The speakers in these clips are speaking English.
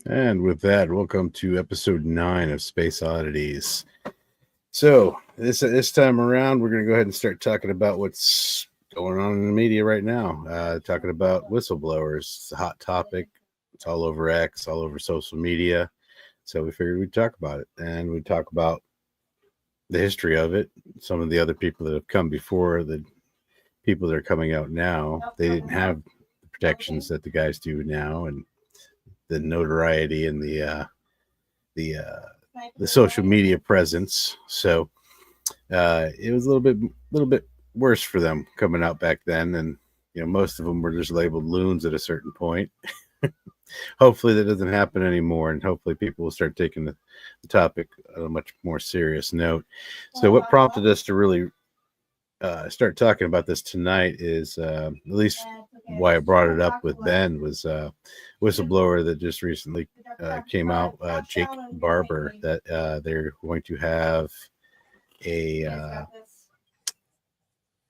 And with that, welcome to episode 9 of Space Oddities. So, this time around, we're going to go ahead and start talking about what's going on in the media right now. Talking about whistleblowers. It's a hot topic. It's all over X, all over social media. So, we figured we'd talk about it. And we'd talk about the history of it, some of the other people that have come before, the people that are coming out now. They didn't have the protections that the guys do now, and the notoriety and the the social media presence. So it was a little bit worse for them coming out back then, and most of them were just labeled loons at a certain point. Hopefully that doesn't happen anymore, and hopefully people will start taking the topic on a much more serious note. So what prompted us to really start talking about this tonight is at least why I brought it up with Ben was whistleblower that just recently came out, Jake Barber, that they're going to have a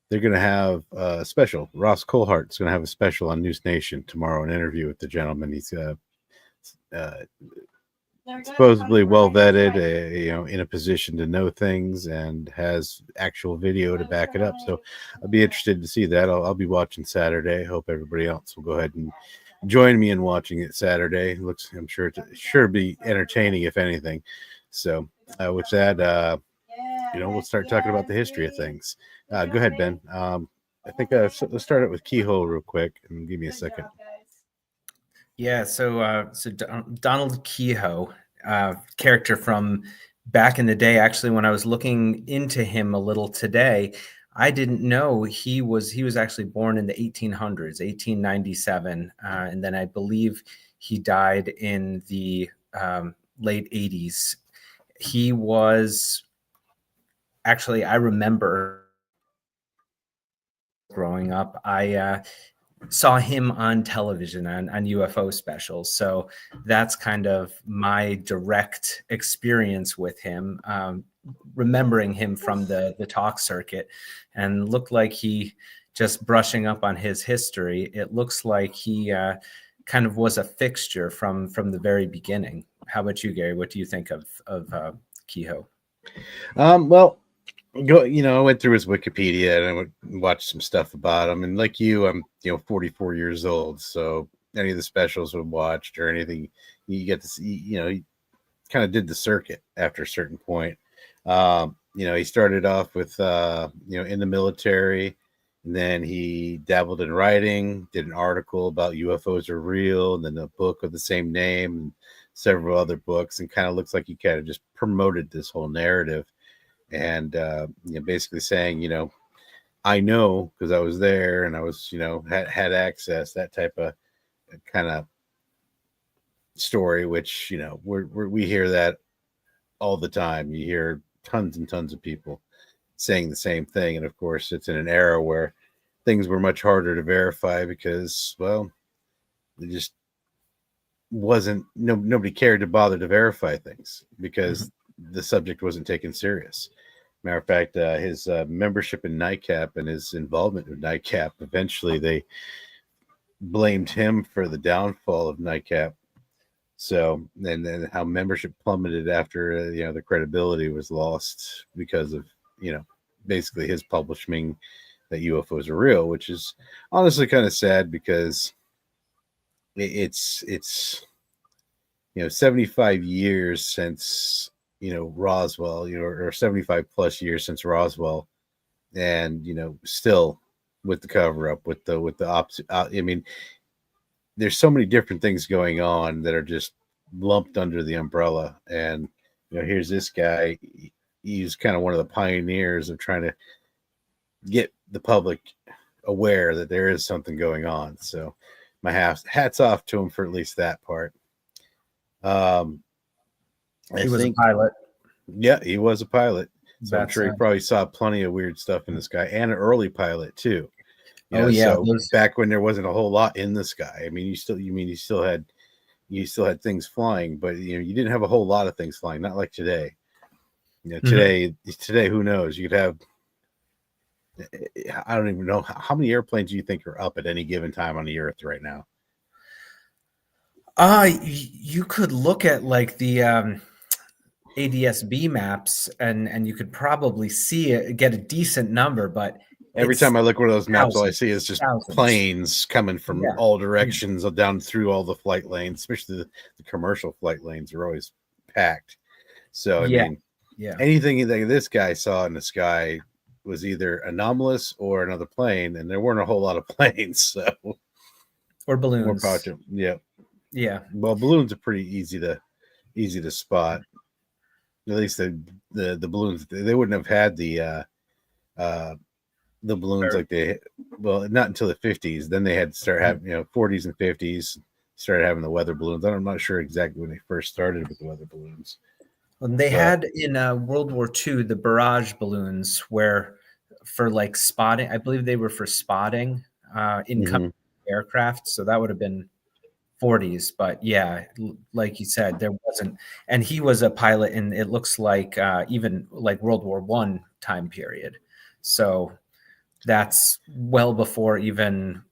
they're going to have a special. Ross Coulhart's going to have a special on News Nation tomorrow, an interview with the gentleman. He's uh, supposedly well vetted, in a position to know things and has actual video to back it up. So I'll be interested to see that. I'll be watching Saturday. Hope everybody else will go ahead and join me in watching it Saturday. I'm sure to be entertaining if anything. So with that, we'll start talking about the history of things. Go ahead, Ben. I think let's start it with Keyhole real quick and give me a second. Yeah, so Donald Kehoe, character from back in the day. Actually, when I was looking into him a little today, I didn't know he was actually born in the 1800s, 1897, and then I believe he died in the late 80s. He was actually, I remember growing up, I saw him on television on UFO specials. So that's kind of my direct experience with him, remembering him from the talk circuit, and looked like he, just brushing up on his history, it looks like he kind of was a fixture from the very beginning. How about you, Gary? What do you think of Kehoe? Well, I went through his Wikipedia and I watched some stuff about him. And like you, I'm 44 years old, so any of the specials we watched or anything, you get to see. He kind of did the circuit after a certain point. He started off with in the military, and then he dabbled in writing, did an article about UFOs are real, and then a book of the same name, and several other books, and kind of looks like he kind of just promoted this whole narrative. And basically saying, I know because I was there and I was, had access, that type of kind of story, which we hear that all the time. You hear tons and tons of people saying the same thing, and of course, it's in an era where things were much harder to verify because, well, it just wasn't. Nobody cared to bother to verify things because the subject wasn't taken serious. Matter of fact, his membership in NICAP and his involvement with NICAP, eventually they blamed him for the downfall of NICAP. So, and then how membership plummeted after, the credibility was lost because of, basically his publishing that UFOs are real, which is honestly kind of sad because it's 75 years since Roswell, or 75 plus years since Roswell, and still with the cover up, with the opposite. I mean, there's so many different things going on that are just lumped under the umbrella. And here's this guy. He's kind of one of the pioneers of trying to get the public aware that there is something going on. So my hats off to him for at least that part. He was a pilot. Yeah, he was a pilot. So I'm sure he probably saw plenty of weird stuff in the sky, and an early pilot too. So back when there wasn't a whole lot in the sky. I mean, you still had things flying, but you didn't have a whole lot of things flying. Not like today. Today, who knows? You could have. I don't even know how many airplanes do you think are up at any given time on the Earth right now. You could look at like the ADSB maps, and you could probably see it, get a decent number, but Every it's time I look at one of those maps, all I thousands, see is just thousands. planes coming from Yeah, all yeah, directions down through all the flight lanes, especially the commercial flight lanes are always packed. So, I yeah, mean, yeah. anything that this guy saw in the sky was either anomalous or another plane, and there weren't a whole lot of planes. So, Or more balloons. power. Yeah. Yeah. Well, balloons are pretty easy to spot. At least the balloons, they wouldn't have had uh the balloons Or like they, well, not until the 50s. Then they had to start having, 40s and 50s started having the weather balloons. I'm not sure exactly when they first started with the weather balloons, when they but had in World War II the barrage balloons, where for like spotting, I believe they were for spotting incoming mhm. aircraft. So that would have been 40s. But yeah, like you said, there wasn't, and he was a pilot, and it looks like even like World War One time period. So that's well before even,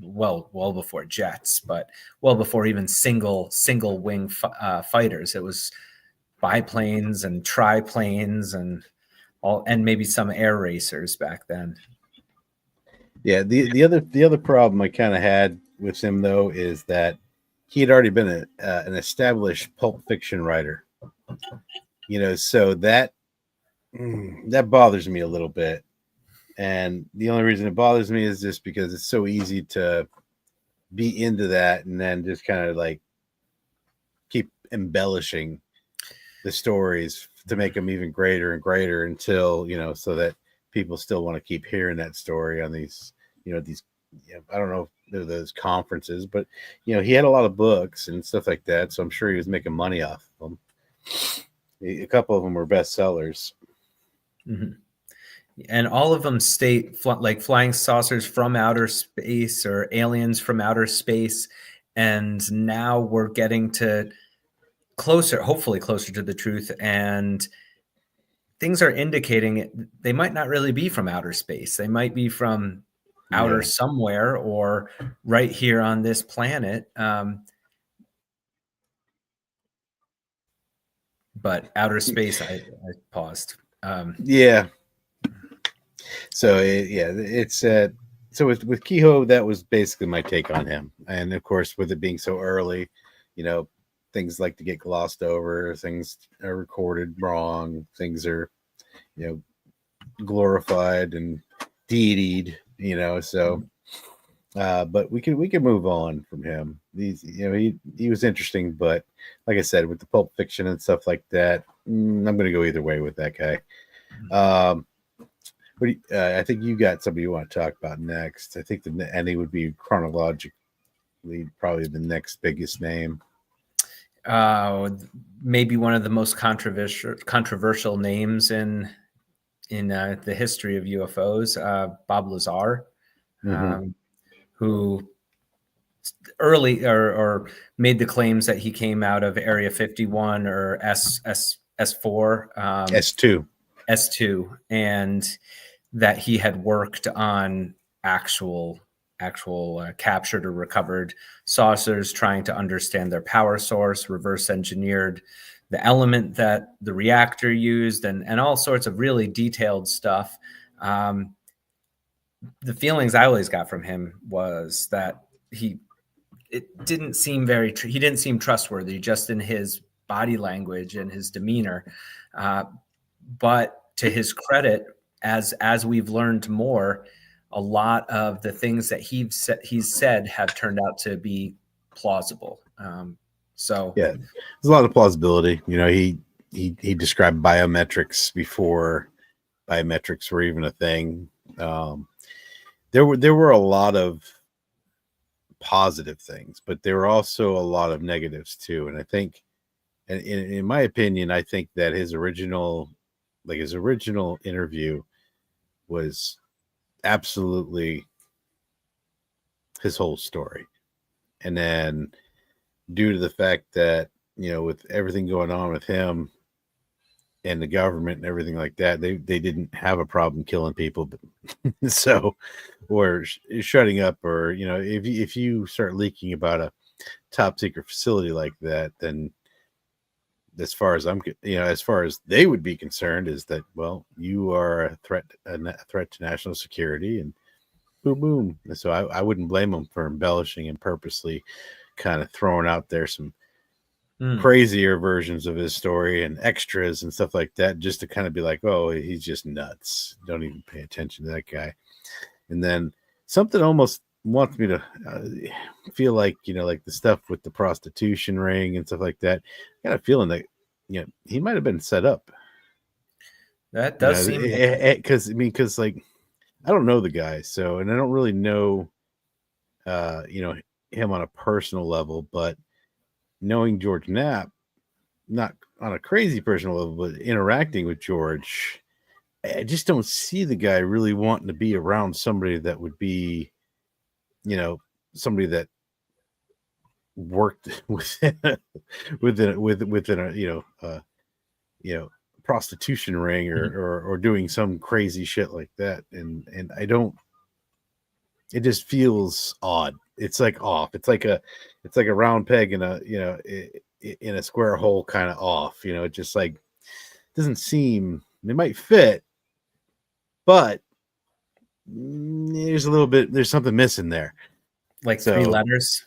well before jets, but well before even single wing fighters. It was biplanes and triplanes and all, and maybe some air racers back then. Yeah, the other problem I kind of had with him though is that he had already been an established pulp fiction writer, so that bothers me a little bit. And the only reason it bothers me is just because it's so easy to be into that and then just kind of like keep embellishing the stories to make them even greater and greater until, so that people still want to keep hearing that story on these, I don't know if they're those conferences, but he had a lot of books and stuff like that, so I'm sure he was making money off of them. A couple of them were bestsellers. Mm-hmm. And all of them state like flying saucers from outer space or aliens from outer space. And now we're getting to closer, hopefully closer to the truth. And things are indicating they might not really be from outer space. They might be from outer Yeah. somewhere or right here on this planet. But outer space, I paused. Yeah. So it's so with Kehoe, that was basically my take on him. And of course, with it being so early, you know, things like to get glossed over, things are recorded wrong, things are, you know, glorified and deitied, so but we could move on from him. He was interesting, but like I said, with the Pulp Fiction and stuff like that, I'm gonna go either way with that guy. Um I think you got somebody you want to talk about next. I think the ending would be chronologically probably the next biggest name. uh, Maybe one of the most controversial names in the history of UFOs, Bob Lazar, Mm-hmm. um, who early or made the claims that he came out of Area 51 or S4, S2. S2, and that he had worked on actual captured or recovered saucers, trying to understand their power source, reverse engineered the element that the reactor used, and all sorts of really detailed stuff. The feelings I always got from him was that it didn't seem he didn't seem trustworthy just in his body language and his demeanor. Uh, but to his credit, as we've learned more, a lot of the things that he's said have turned out to be plausible. So Yeah, there's a lot of plausibility. He described biometrics before biometrics were even a thing. Um, there were a lot of positive things, but there were also a lot of negatives too. And I think, in my opinion, I think that his original interview was absolutely his whole story. And then, due to the fact that, with everything going on with him and the government and everything like that, they didn't have a problem killing people, but so, or shutting up, or if you start leaking about top secret facility like that, then as far as as far as they would be concerned, is that, well, you are a threat to national security, and boom, boom. And so I wouldn't blame them for embellishing and purposely kind of throwing out there some crazier versions of his story and extras and stuff like that, just to kind of be like, oh, he's just nuts. Don't even pay attention to that guy. And then something almost wants me to feel like, like the stuff with the prostitution ring and stuff like that. I got a feeling that, he might have been set up. That does seem because like, I don't know the guy, so, and I don't really know, him on a personal level, but knowing George Knapp, not on a crazy personal level, but interacting with George, I just don't see the guy really wanting to be around somebody that would be, somebody that worked within a prostitution ring or doing some crazy shit like that. And I don't, it just feels odd. It's like off. It's like a round peg in a square hole kind of off. It just like doesn't seem, it might fit, but there's something missing there. Like 3 letters.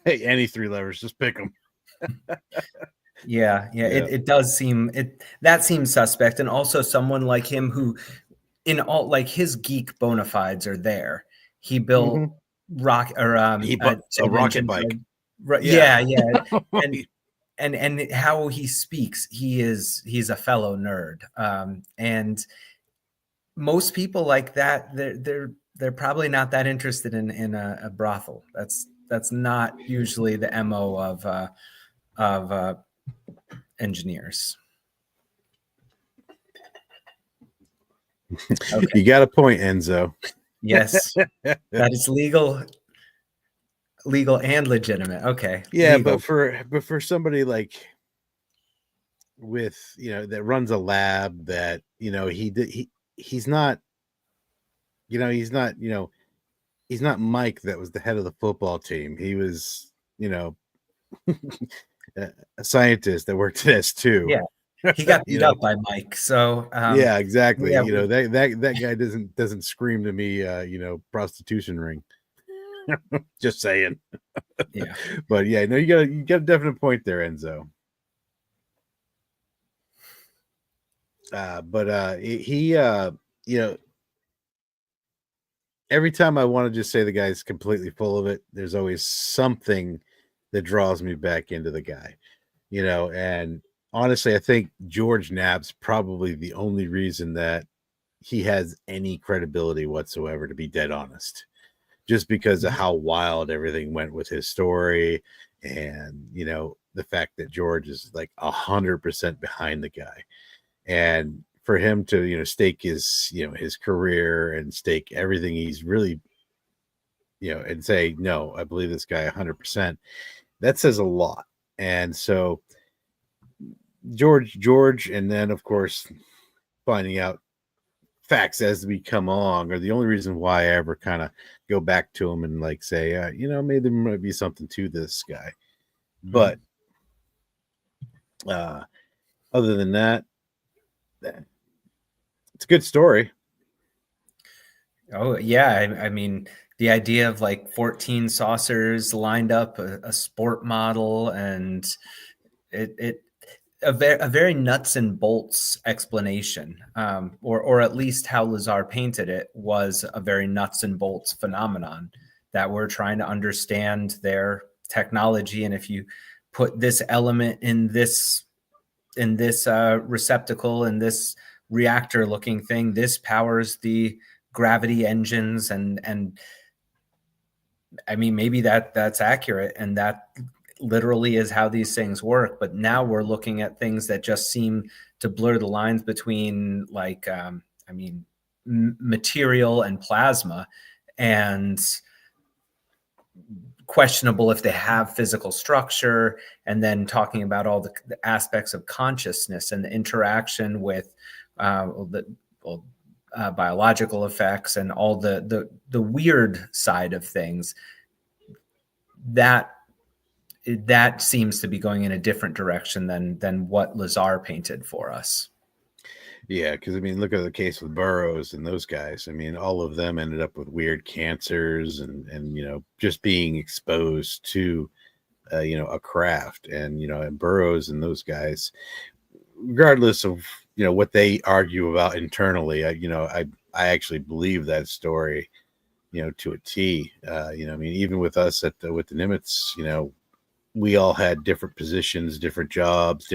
Any 3 letters, just pick them. Yeah. It does seem that seems suspect, and also someone like him who, in all, like, his geek bona fides are there. He built he built a rocket bike. Yeah. And how he speaks, he's a fellow nerd. And most people like that, they're probably not that interested in a brothel. That's not usually the MO of engineers. Okay. You got a point, Enzo. Yes, that is legal and legitimate. Okay. Yeah, legal. but for somebody like with, that runs a lab, that, he's not Mike that was the head of the football team. He was, a scientist that worked at S2. Yeah. He got beat up by Mike. So yeah, exactly. Yeah, that guy doesn't scream to me, prostitution ring. Just saying. Yeah. But yeah, no, you got a definite point there, Enzo. But he every time I want to just say the guy's completely full of it, there's always something that draws me back into the guy. And honestly, I think George Knapp's probably the only reason that he has any credibility whatsoever, to be dead honest, just because of how wild everything went with his story. And, the fact that George is like 100% behind the guy, and for him to, stake his, his career and stake everything he's really, and say, no, I believe this guy 100%, that says a lot. And so George, and then of course finding out facts as we come along, are the only reason why I ever kind of go back to him and like say, maybe there might be something to this guy. But other than that, it's a good story. Oh yeah, I mean, the idea of like 14 saucers lined up, a sport model, and a very nuts and bolts explanation, or at least how Lazar painted it was a very nuts and bolts phenomenon that we're trying to understand their technology. And if you put this element in this receptacle, in this reactor looking thing, this powers the gravity engines, and I mean, maybe that's accurate, and that literally is how these things work. But now we're looking at things that just seem to blur the lines between, like, material and plasma, and questionable if they have physical structure, and then talking about all the aspects of consciousness and the interaction with biological effects and all the weird side of things. that seems to be going in a different direction than what Lazar painted for us. Yeah, because I mean, look at the case with Burroughs and those guys. I mean, all of them ended up with weird cancers and just being exposed to a craft, and Burroughs and those guys, regardless of what they argue about internally, I actually believe that story, to a T. I mean, even with us with the Nimitz, we all had different positions, different jobs,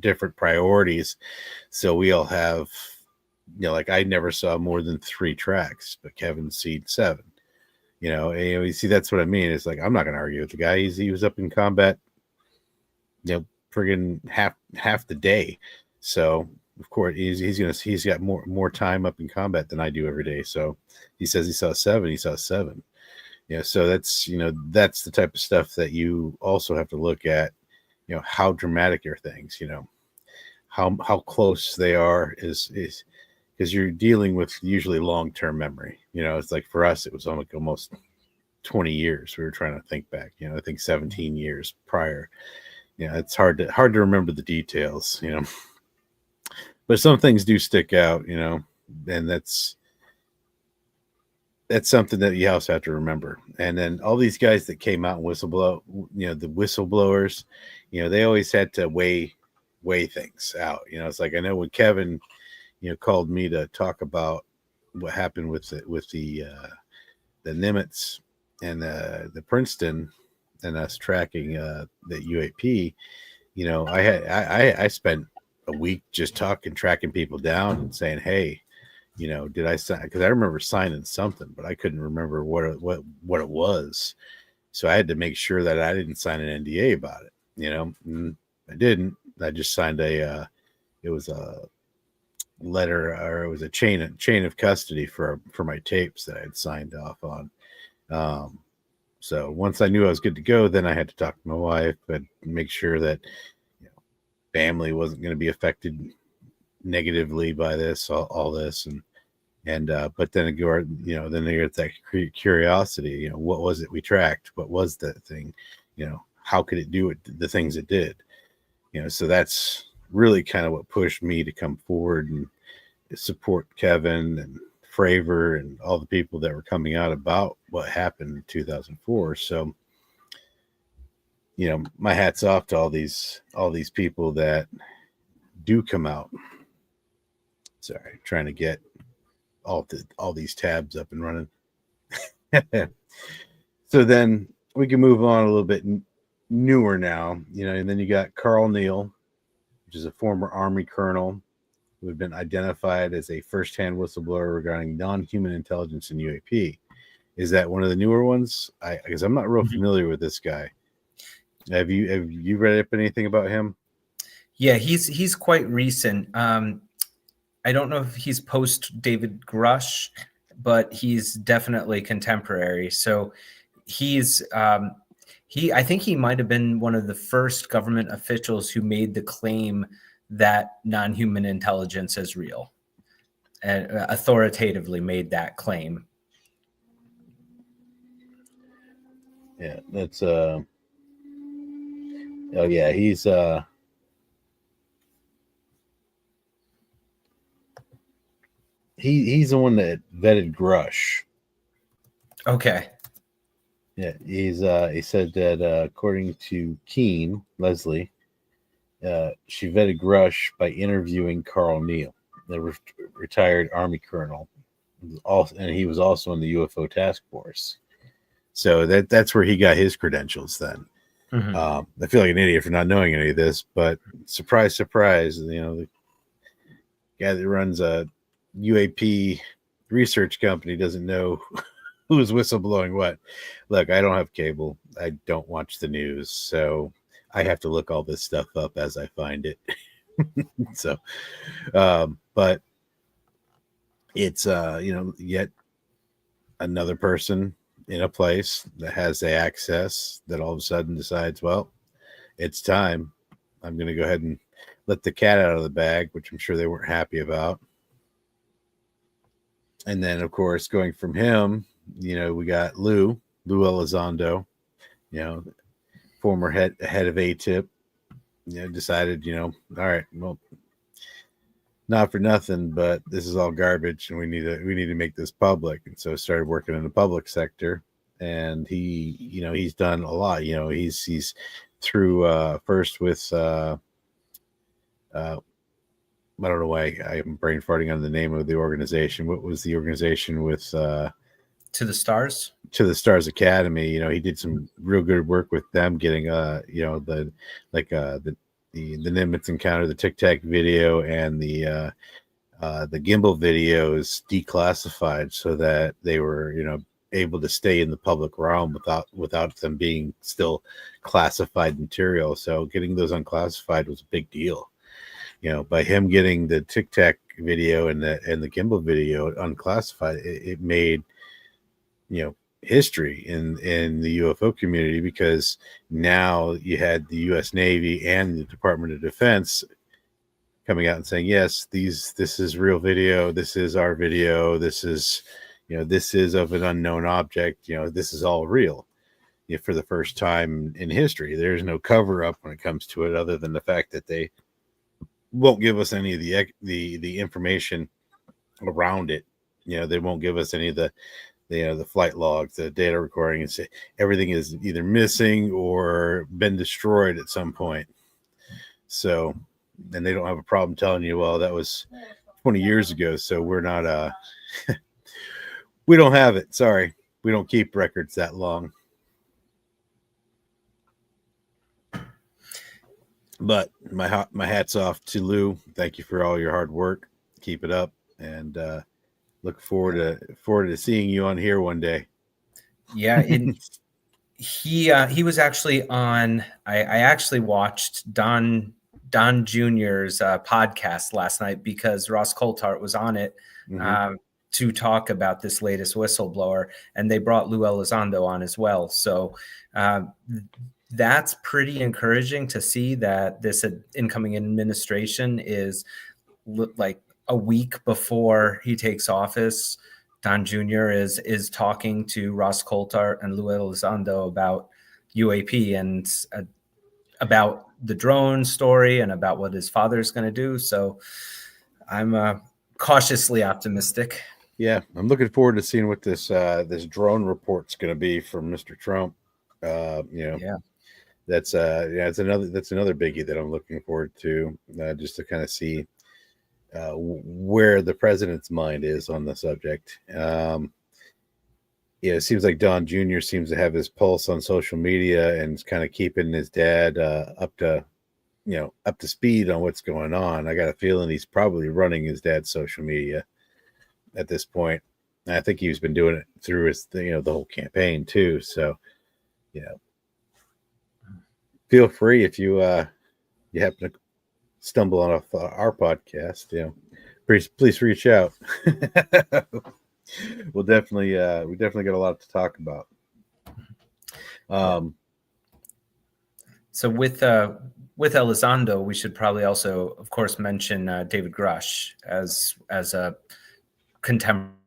different priorities. So we all have, like I never saw more than 3 tracks, but Kevin's seen 7. And, you see, that's what I mean. It's like I'm not going to argue with the guy. He was up in combat, friggin' half the day. So of course he's got more time up in combat than I do every day. So he says he saw 7. He saw 7. So that's the type of stuff that you also have to look at. How dramatic are things? How close they are is because you're dealing with usually long-term memory. It's like for us, it was almost 20 years. We were trying to think back. I think 17 years prior. It's hard to remember the details. But some things do stick out. And that's something that you also have to remember. And then all these guys that came out and whistleblow, the whistleblowers, they always had to weigh things out. It's like, I know when Kevin, called me to talk about what happened with the Nimitz and the Princeton and us tracking the UAP, I spent a week just tracking people down and saying, hey, did I sign? Because I remember signing something, but I couldn't remember what it was. So I had to make sure that I didn't sign an NDA about it. And I didn't. I just signed it was a letter, or it was a chain of custody for my tapes that I had signed off on. So once I knew I was good to go, then I had to talk to my wife and make sure that family wasn't going to be affected negatively by this, all this, and but then then there's that curiosity. What was it we tracked? What was that thing? How could it do the things it did? So that's really kind of what pushed me to come forward and support Kevin and Fravor and all the people that were coming out about what happened in 2004. So my hat's off to all these people that do come out. Sorry, trying to get all these tabs up and running. So then we can move on a little bit newer now, and then you got Carl Neal, which is a former Army colonel who had been identified as a first-hand whistleblower regarding non-human intelligence in UAP. Is that one of the newer ones? Because I'm not real familiar with this guy. Have you read up anything about him? Yeah, he's quite recent. I don't know if he's post David Grush, but he's definitely contemporary. So he's I think he might have been one of the first government officials who made the claim that non-human intelligence is real, and authoritatively made that claim. Yeah, that's oh yeah, he's he's the one that vetted Grush. Okay. Yeah, he said that according to Leslie, she vetted Grush by interviewing Carl Neal, the retired Army colonel, and he was also in the UFO task force. So that's where he got his credentials then. I feel like an idiot for not knowing any of this, but surprise, surprise, the guy that runs a UAP research company doesn't know who's whistleblowing what. Look, I don't have cable. I don't watch the news, so I have to look all this stuff up as I find it. So, but it's yet another person in a place that has the access that all of a sudden decides, well, it's time. I'm going to go ahead and let the cat out of the bag, which I'm sure they weren't happy about. And then, of course, going from him, we got Lou Elizondo, you know, former head of ATIP, decided, all right, well, not for nothing, but this is all garbage, and we need to make this public. And so started working in the public sector, and he's done a lot. He's through first with I don't know why I'm brain farting on the name of the organization. What was the organization with To the Stars? To the Stars Academy? He did some real good work with them getting the Nimitz encounter, the Tic Tac video, and the gimbal videos declassified so that they were able to stay in the public realm without them being still classified material. So getting those unclassified was a big deal. By him getting the Tic Tac video and the gimbal video unclassified, it made history in the UFO community, because now you had the U.S. Navy and the Department of Defense coming out and saying, yes, this is real video, this is our video, this is of an unknown object, this is all real. For the first time in history, there's no cover up when it comes to it, other than the fact that they won't give us any of the information around it. They won't give us any of the flight logs, the data recording, and say everything is either missing or been destroyed at some point. So, and they don't have a problem telling you, well, that was 20 years ago, so we're not we don't have it. Sorry, we don't keep records that long. But my hat's off to Lou. Thank you for all your hard work. Keep it up, and look forward to seeing you on here one day. Yeah, he was actually on. I actually watched Don Jr.'s podcast last night, because Ross Coulthart was on it to talk about this latest whistleblower, and they brought Lou Elizondo on as well. So that's pretty encouraging to see that this incoming administration is like a week before he takes office. Don Jr. is talking to Ross Coulthart and Lou Elizondo about UAP and about the drone story and about what his father is going to do. So I'm cautiously optimistic. Yeah, I'm looking forward to seeing what this drone report's going to be from Mr. Trump. Yeah. That's another biggie that I'm looking forward to, just to kind of see where the president's mind is on the subject. It seems like Don Jr. seems to have his pulse on social media and is kind of keeping his dad up to speed on what's going on. I got a feeling he's probably running his dad's social media at this point. And I think he's been doing it through his the whole campaign too. So feel free, if you happen to stumble on our podcast, please reach out. we definitely got a lot to talk about. So with Elizondo, we should probably also, of course, mention David Grush as a contemporary.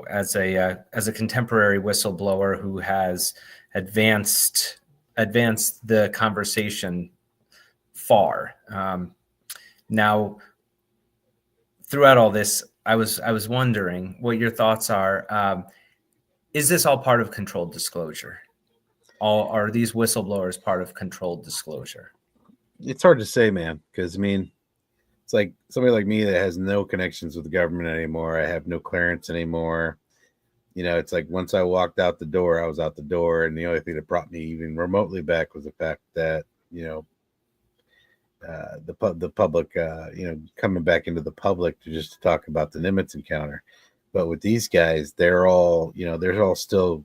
As a contemporary whistleblower who has advanced the conversation far. Now, throughout all this, I was wondering what your thoughts are. Is this all part of controlled disclosure? Are these whistleblowers part of controlled disclosure? It's hard to say, man, because it's like somebody like me that has no connections with the government anymore. I have no clearance anymore. It's like once I walked out the door, I was out the door. And the only thing that brought me even remotely back was the fact that, the public, coming back into the public to just talk about the Nimitz encounter. But with these guys, they're all still,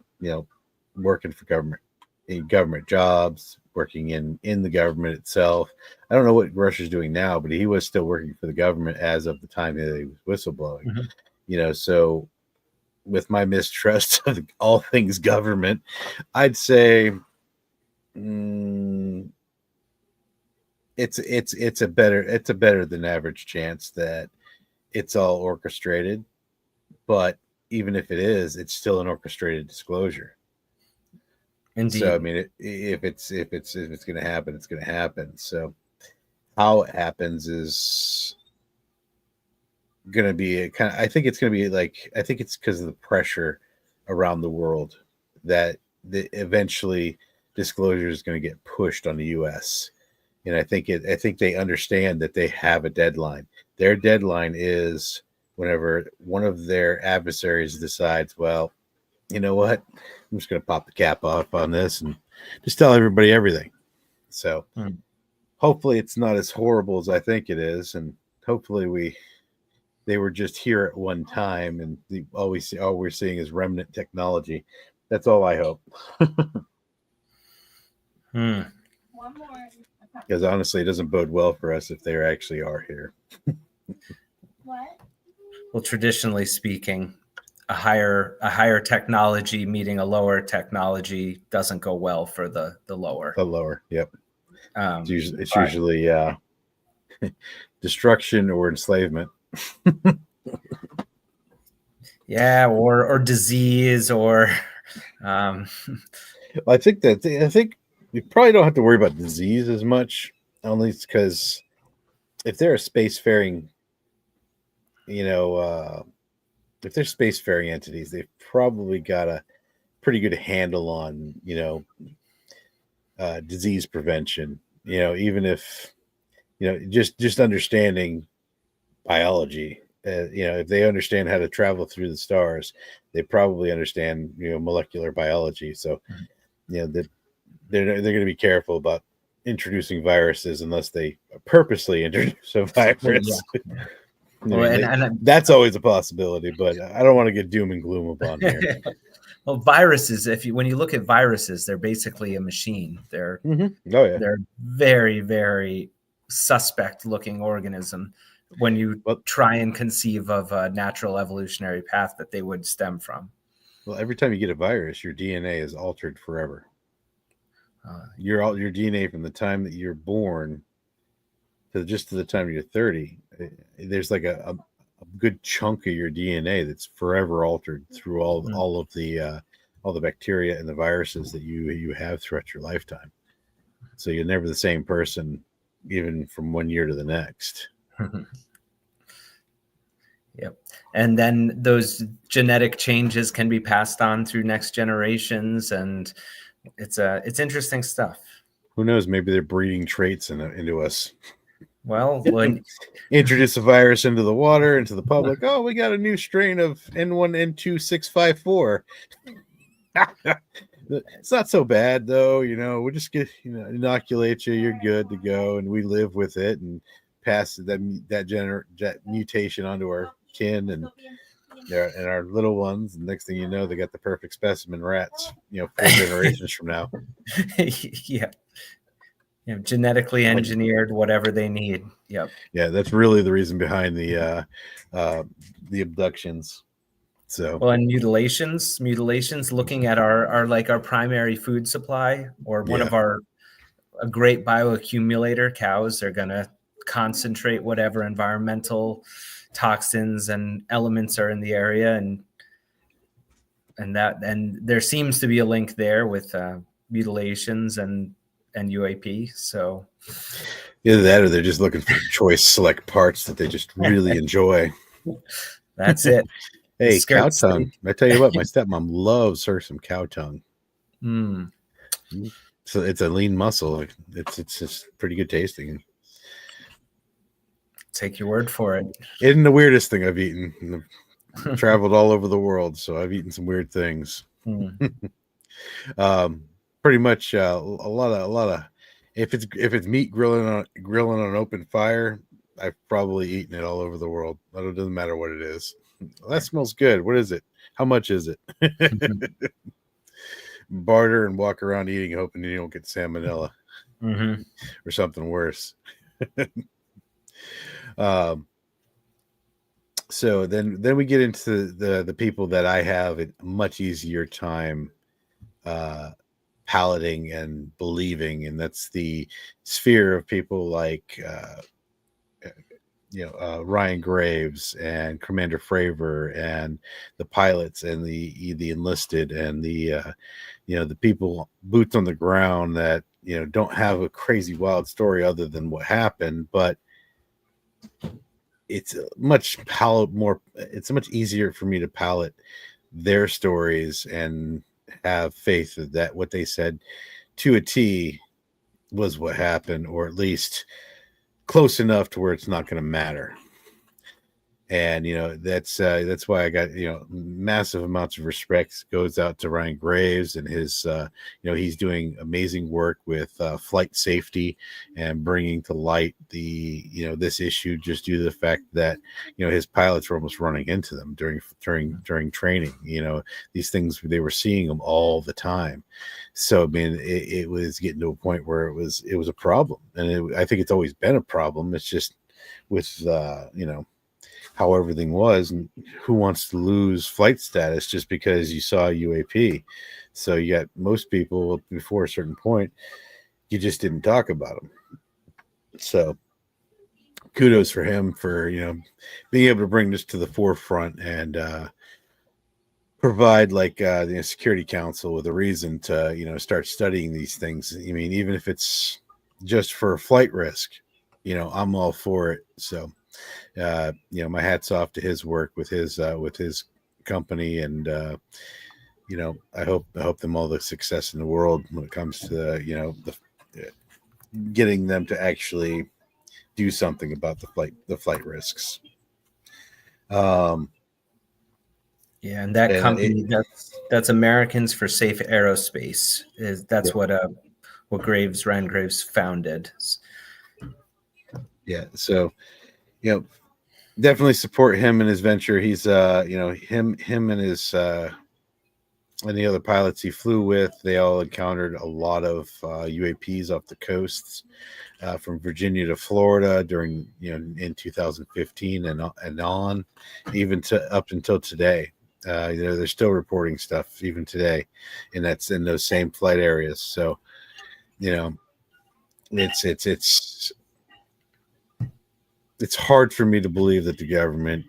working for government jobs, working in the government itself. I don't know what Rush is doing now, but he was still working for the government as of the time that he was whistleblowing. Mm-hmm. So with my mistrust of all things government, I'd say it's a better than average chance that it's all orchestrated. But even if it is, it's still an orchestrated disclosure. Indeed. So I mean, if it's going to happen, it's going to happen. So how it happens is going to be I think it's going to be like, I think it's because of the pressure around the world that eventually disclosure is going to get pushed on the U.S. And I think they understand that they have a deadline. Their deadline is whenever one of their adversaries decides, well, you know what, I'm just going to pop the cap off on this and just tell everybody everything. So hopefully it's not as horrible as I think it is, and hopefully they were just here at one time, and all we're seeing is remnant technology. That's all I hope. Because honestly, it doesn't bode well for us if they actually are here. What? Well, traditionally speaking, a higher technology meeting a lower technology doesn't go well for the lower. The lower, yep. It's usually destruction or enslavement. Yeah, or disease, or I think you probably don't have to worry about disease as much, only because if they're a spacefaring, if they're spacefaring entities, they've probably got a pretty good handle on, disease prevention. Even if, just understanding biology. If they understand how to travel through the stars, they probably understand, molecular biology. So, that they're going to be careful about introducing viruses unless they purposely introduce a virus. Yeah. That's always a possibility, but I don't want to get doom and gloom upon here. Well, viruses, when you look at viruses, they're basically a machine. They're they're very, very suspect looking organism when you try and conceive of a natural evolutionary path that they would stem from. Well, every time you get a virus, your DNA is altered forever. Your DNA from the time that you're born to the time you're 30, there's like a good chunk of your DNA that's forever altered through all of the bacteria and the viruses that you have throughout your lifetime. So you're never the same person, even from one year to the next. Yep. And then those genetic changes can be passed on through next generations, and it's interesting stuff. Who knows? Maybe they're breeding traits into us. Well, introduce a virus into the water, into the public. Oh, we got a new strain of N1N2654. It's not so bad though. We'll just inoculate you. You're good to go, and we live with it and pass that mutation onto our kin and our little ones. And next thing you know, they got the perfect specimen rats. 4 generations from now. Yeah. Genetically engineered, whatever they need. Yep. Yeah, that's really the reason behind the abductions. So, well, and mutilations, looking at our primary food supply, or one of a great bioaccumulator. Cows are going to concentrate whatever environmental toxins and elements are in the area, and there seems to be a link there with mutilations and UAP. So either that or they're just looking for choice select parts that they just really enjoy. That's it. Hey, cow tongue. I tell you what, my stepmom loves her some cow tongue. So it's a lean muscle. It's just pretty good tasting. Take your word for it. It isn't the weirdest thing I've eaten. I've traveled all over the world, so I've eaten some weird things. Pretty much a lot of if it's meat grilling on an open fire, I've probably eaten it all over the world. It doesn't matter what it is. Well, that smells good. What is it? How much is it? Barter and walk around eating, hoping you don't get salmonella or something worse. So then we get into the people that I have a much easier time palating and believing, and that's the sphere of people like Ryan Graves and Commander Fravor and the pilots and the enlisted and the people boots on the ground that don't have a crazy wild story other than what happened, but it's it's much easier for me to palate their stories and have faith that what they said to a T was what happened, or at least close enough to where it's not going to matter. And that's why I got massive amounts of respect goes out to Ryan Graves and his he's doing amazing work with flight safety and bringing to light this issue just due to the fact that his pilots were almost running into them during training. These things, they were seeing them all the time. So I mean, it was getting to a point where it was a problem, and I think it's always been a problem. It's just with how everything was, and who wants to lose flight status just because you saw a UAP. So you got most people before a certain point, you just didn't talk about them. So kudos for him for being able to bring this to the forefront and provide the Security Council with a reason to start studying these things. I mean, even if it's just for flight risk, I'm all for it. So my hat's off to his work with his company, and I hope them all the success in the world when it comes to getting them to actually do something about the flight risks. Yeah, and that company, that's Americans for Safe Aerospace. That's what Ryan Graves founded. Yeah, so definitely support him in his venture. He's him and his and the other pilots he flew with, they all encountered a lot of UAPs off the coasts from Virginia to Florida during in 2015 and on, even to up until today. They're still reporting stuff even today, and that's in those same flight areas. So it's hard for me to believe that the government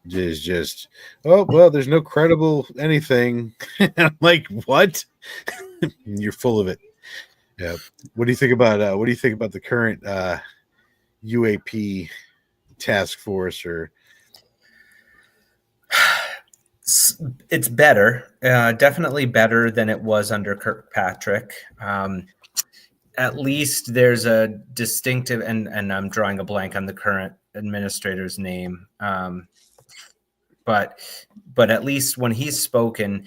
is just, oh well, there's no credible anything. I'm like, what? You're full of it. Yeah. What do you think about the current UAP task force? Or it's better, definitely better than it was under Kirkpatrick. At least there's a distinctive, and I'm drawing a blank on the current administrator's name. But at least when he's spoken,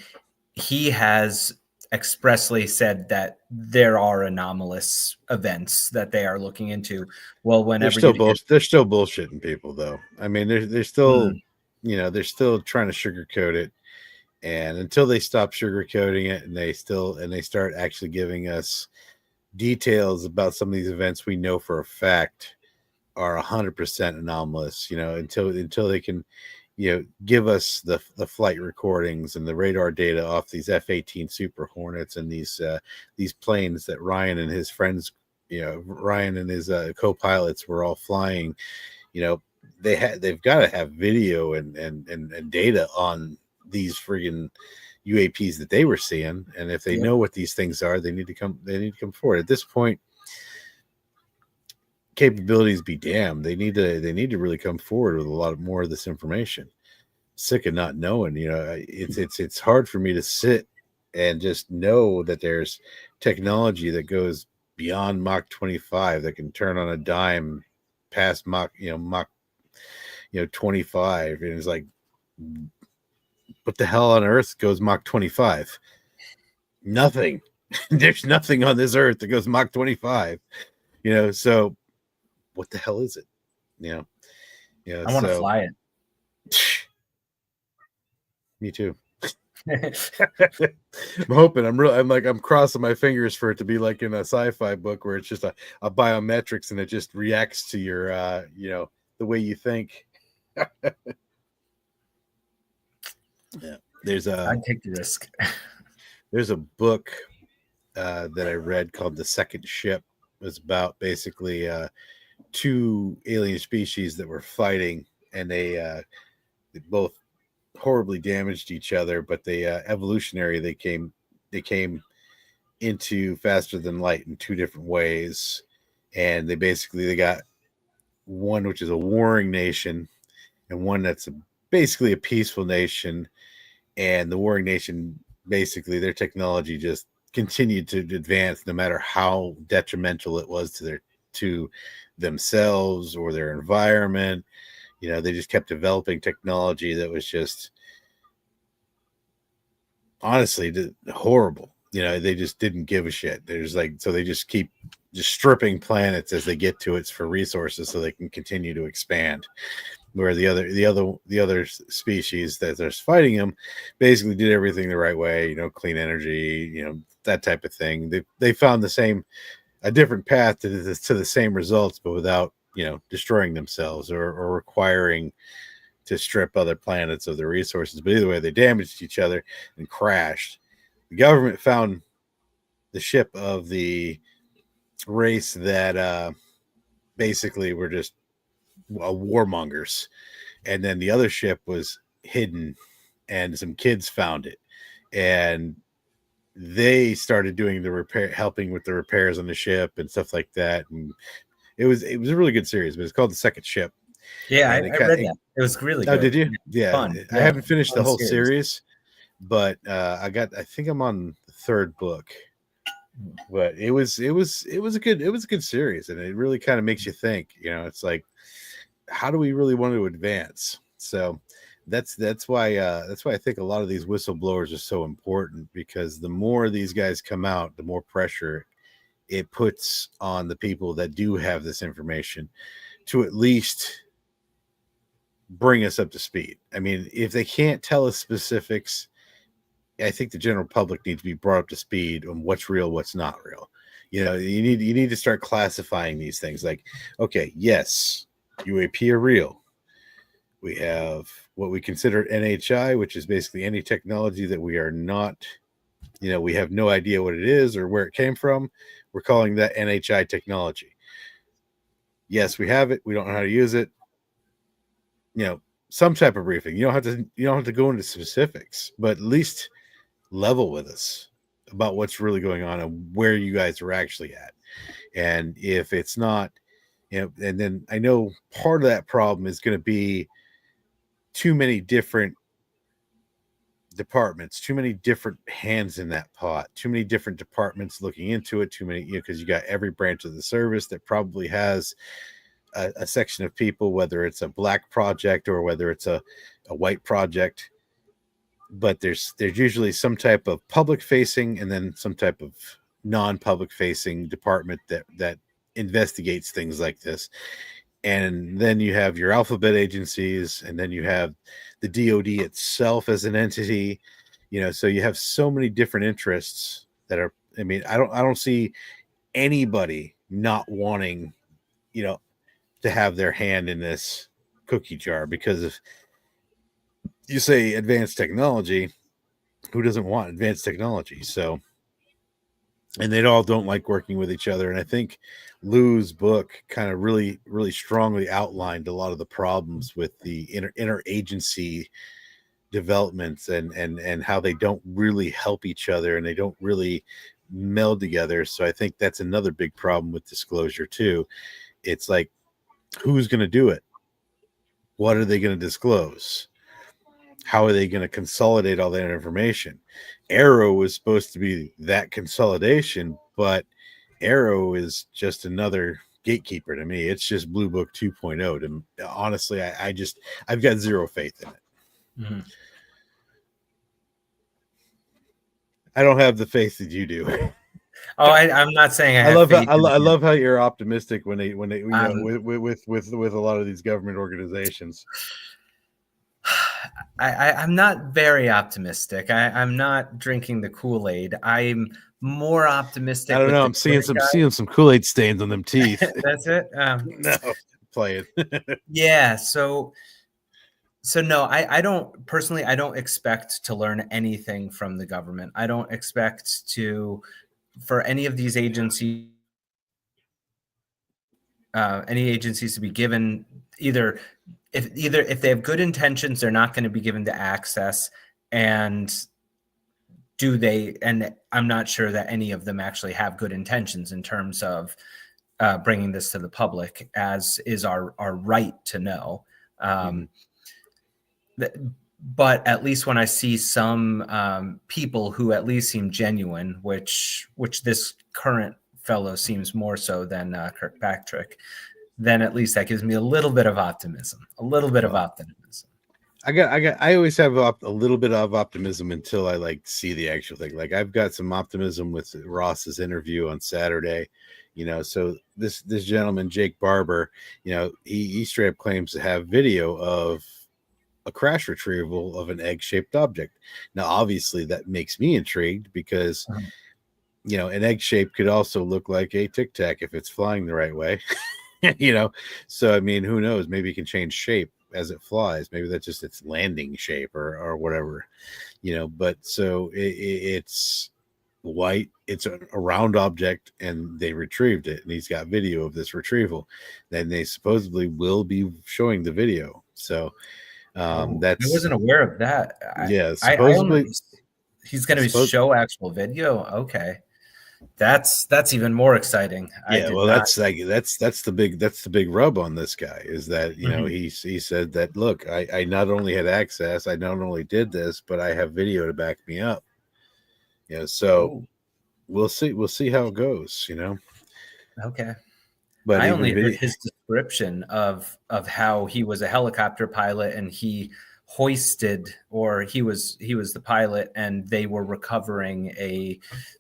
he has expressly said that there are anomalous events that they are looking into. Well, whenever they're still bullshitting people, though. I mean, they're still, they're still trying to sugarcoat it, and until they stop sugarcoating it and they start actually giving us details about some of these events we know for a fact are 100% anomalous, until they can give us the flight recordings and the radar data off these F-18 Super Hornets and these planes that Ryan and his friends, Ryan and his co-pilots were all flying. They've got to have video and data on these friggin' UAPs that they were seeing, and if they know what these things are, they need to come forward. At this point, capabilities be damned. They need to really come forward with a lot more of this information. Sick of not knowing. It's hard for me to sit and just know that there's technology that goes beyond Mach 25 that can turn on a dime past Mach 25, and it's like, what the hell on earth goes Mach 25? Nothing. There's nothing on this earth that goes Mach 25. So what the hell is it? I want to fly it. Me too. I'm hoping. I'm crossing my fingers for it to be like in a sci-fi book where it's just a biometrics and it just reacts to your the way you think. Yeah, I'd take the risk. There's a book that I read called The Second Ship. It was about basically two alien species that were fighting, and they both horribly damaged each other. But they evolutionary they came into faster than light in two different ways, and they got one which is a warring nation, and one that's basically a peaceful nation. And the warring nation, basically their technology just continued to advance no matter how detrimental it was to themselves or their environment. They just kept developing technology that was just honestly horrible. They just didn't give a shit. There's like, so they just keep just stripping planets as they get to it for resources so they can continue to expand. Where the other species that are fighting them basically did everything the right way, clean energy, that type of thing. They found a different path to the same results, but without destroying themselves or requiring to strip other planets of their resources. But either way, they damaged each other and crashed. The government found the ship of the race that basically were just warmongers, and then the other ship was hidden, and some kids found it, and they started doing helping with the repairs on the ship and stuff like that. And it was a really good series, but it's called The Second Ship. Yeah, And I read that. It was really oh, good. did you? Yeah, Fun. I Yeah, haven't finished the fun whole series, but I think I'm on the third book. But it was a good series, and it really kind of makes you think. It's like, how do we really want to advance? So that's why I think a lot of these whistleblowers are so important, because the more these guys come out, the more pressure it puts on the people that do have this information to at least bring us up to speed. I mean, if they can't tell us specifics, I think the general public needs to be brought up to speed on what's real, what's not real. You need to start classifying these things. Like, okay, yes, UAP are real. We have what we consider NHI, which is basically any technology that we are not, we have no idea what it is or where it came from. We're calling that NHI technology. Yes, we have it. We don't know how to use it. Some type of briefing. You don't have to go into specifics, but at least level with us about what's really going on and where you guys are actually at. And if it's not, and then I know part of that problem is going to be too many different departments, too many different hands in that pot, too many different departments looking into it, too many, because you got every branch of the service that probably has a section of people, whether it's a black project or whether it's a white project. But there's usually some type of public facing and then some type of non-public facing department that investigates things like this. And then you have your alphabet agencies, and then you have the DoD itself as an entity. So you have so many different interests that are, I mean, I don't see anybody not wanting to have their hand in this cookie jar, because if you say advanced technology, who doesn't want advanced technology? So, and they all don't like working with each other. And I think Lou's book kind of really, really strongly outlined a lot of the problems with the interagency developments, and how they don't really help each other and they don't really meld together. So I think that's another big problem with disclosure too. It's like, who's going to do it? What are they going to disclose? How are they going to consolidate all that information? Arrow was supposed to be that consolidation, but Arrow is just another gatekeeper to me. It's just Blue Book 2.0. Honestly, I've got zero faith in it. Mm-hmm. I don't have the faith that you do. Oh, I'm not saying I love faith how, I love how you're optimistic when they with a lot of these government organizations. I'm not very optimistic. I'm not drinking the Kool-Aid. I'm more optimistic. I don't know. I'm seeing some Kool-Aid stains on them teeth. That's it. No, play it. Yeah. So no, I don't personally. I don't expect to learn anything from the government. I don't expect for any of these agencies any agencies to be given either if they have good intentions, they're not going to be given the access, and do they? And I'm not sure that any of them actually have good intentions in terms of bringing this to the public, as is our right to know. But at least when I see some people who at least seem genuine, which this current fellow seems more so than Kirkpatrick, then at least that gives me a little bit of optimism. I always have a little bit of optimism until I like see the actual thing. Like I've got some optimism with Ross's interview on Saturday, so this gentleman, Jake Barber, he straight up claims to have video of a crash retrieval of an egg-shaped object. Now, obviously that makes me intrigued because, an egg shape could also look like a Tic Tac if it's flying the right way, so, I mean, who knows, maybe it can change shape as it flies. Maybe that's just its landing shape or whatever, but so it's white, it's a round object, and they retrieved it, and he's got video of this retrieval. Then they supposedly will be showing the video. So that's, I wasn't aware of that. supposedly he's going to show actual video. Okay, that's even more exciting. That's the big rub on this guy, is that he said that, look, I not only had access, I not only did this, but I have video to back me up. So we'll see how it goes. Okay. But I only heard his description of how he was a helicopter pilot and he hoisted, or he was the pilot, and they were recovering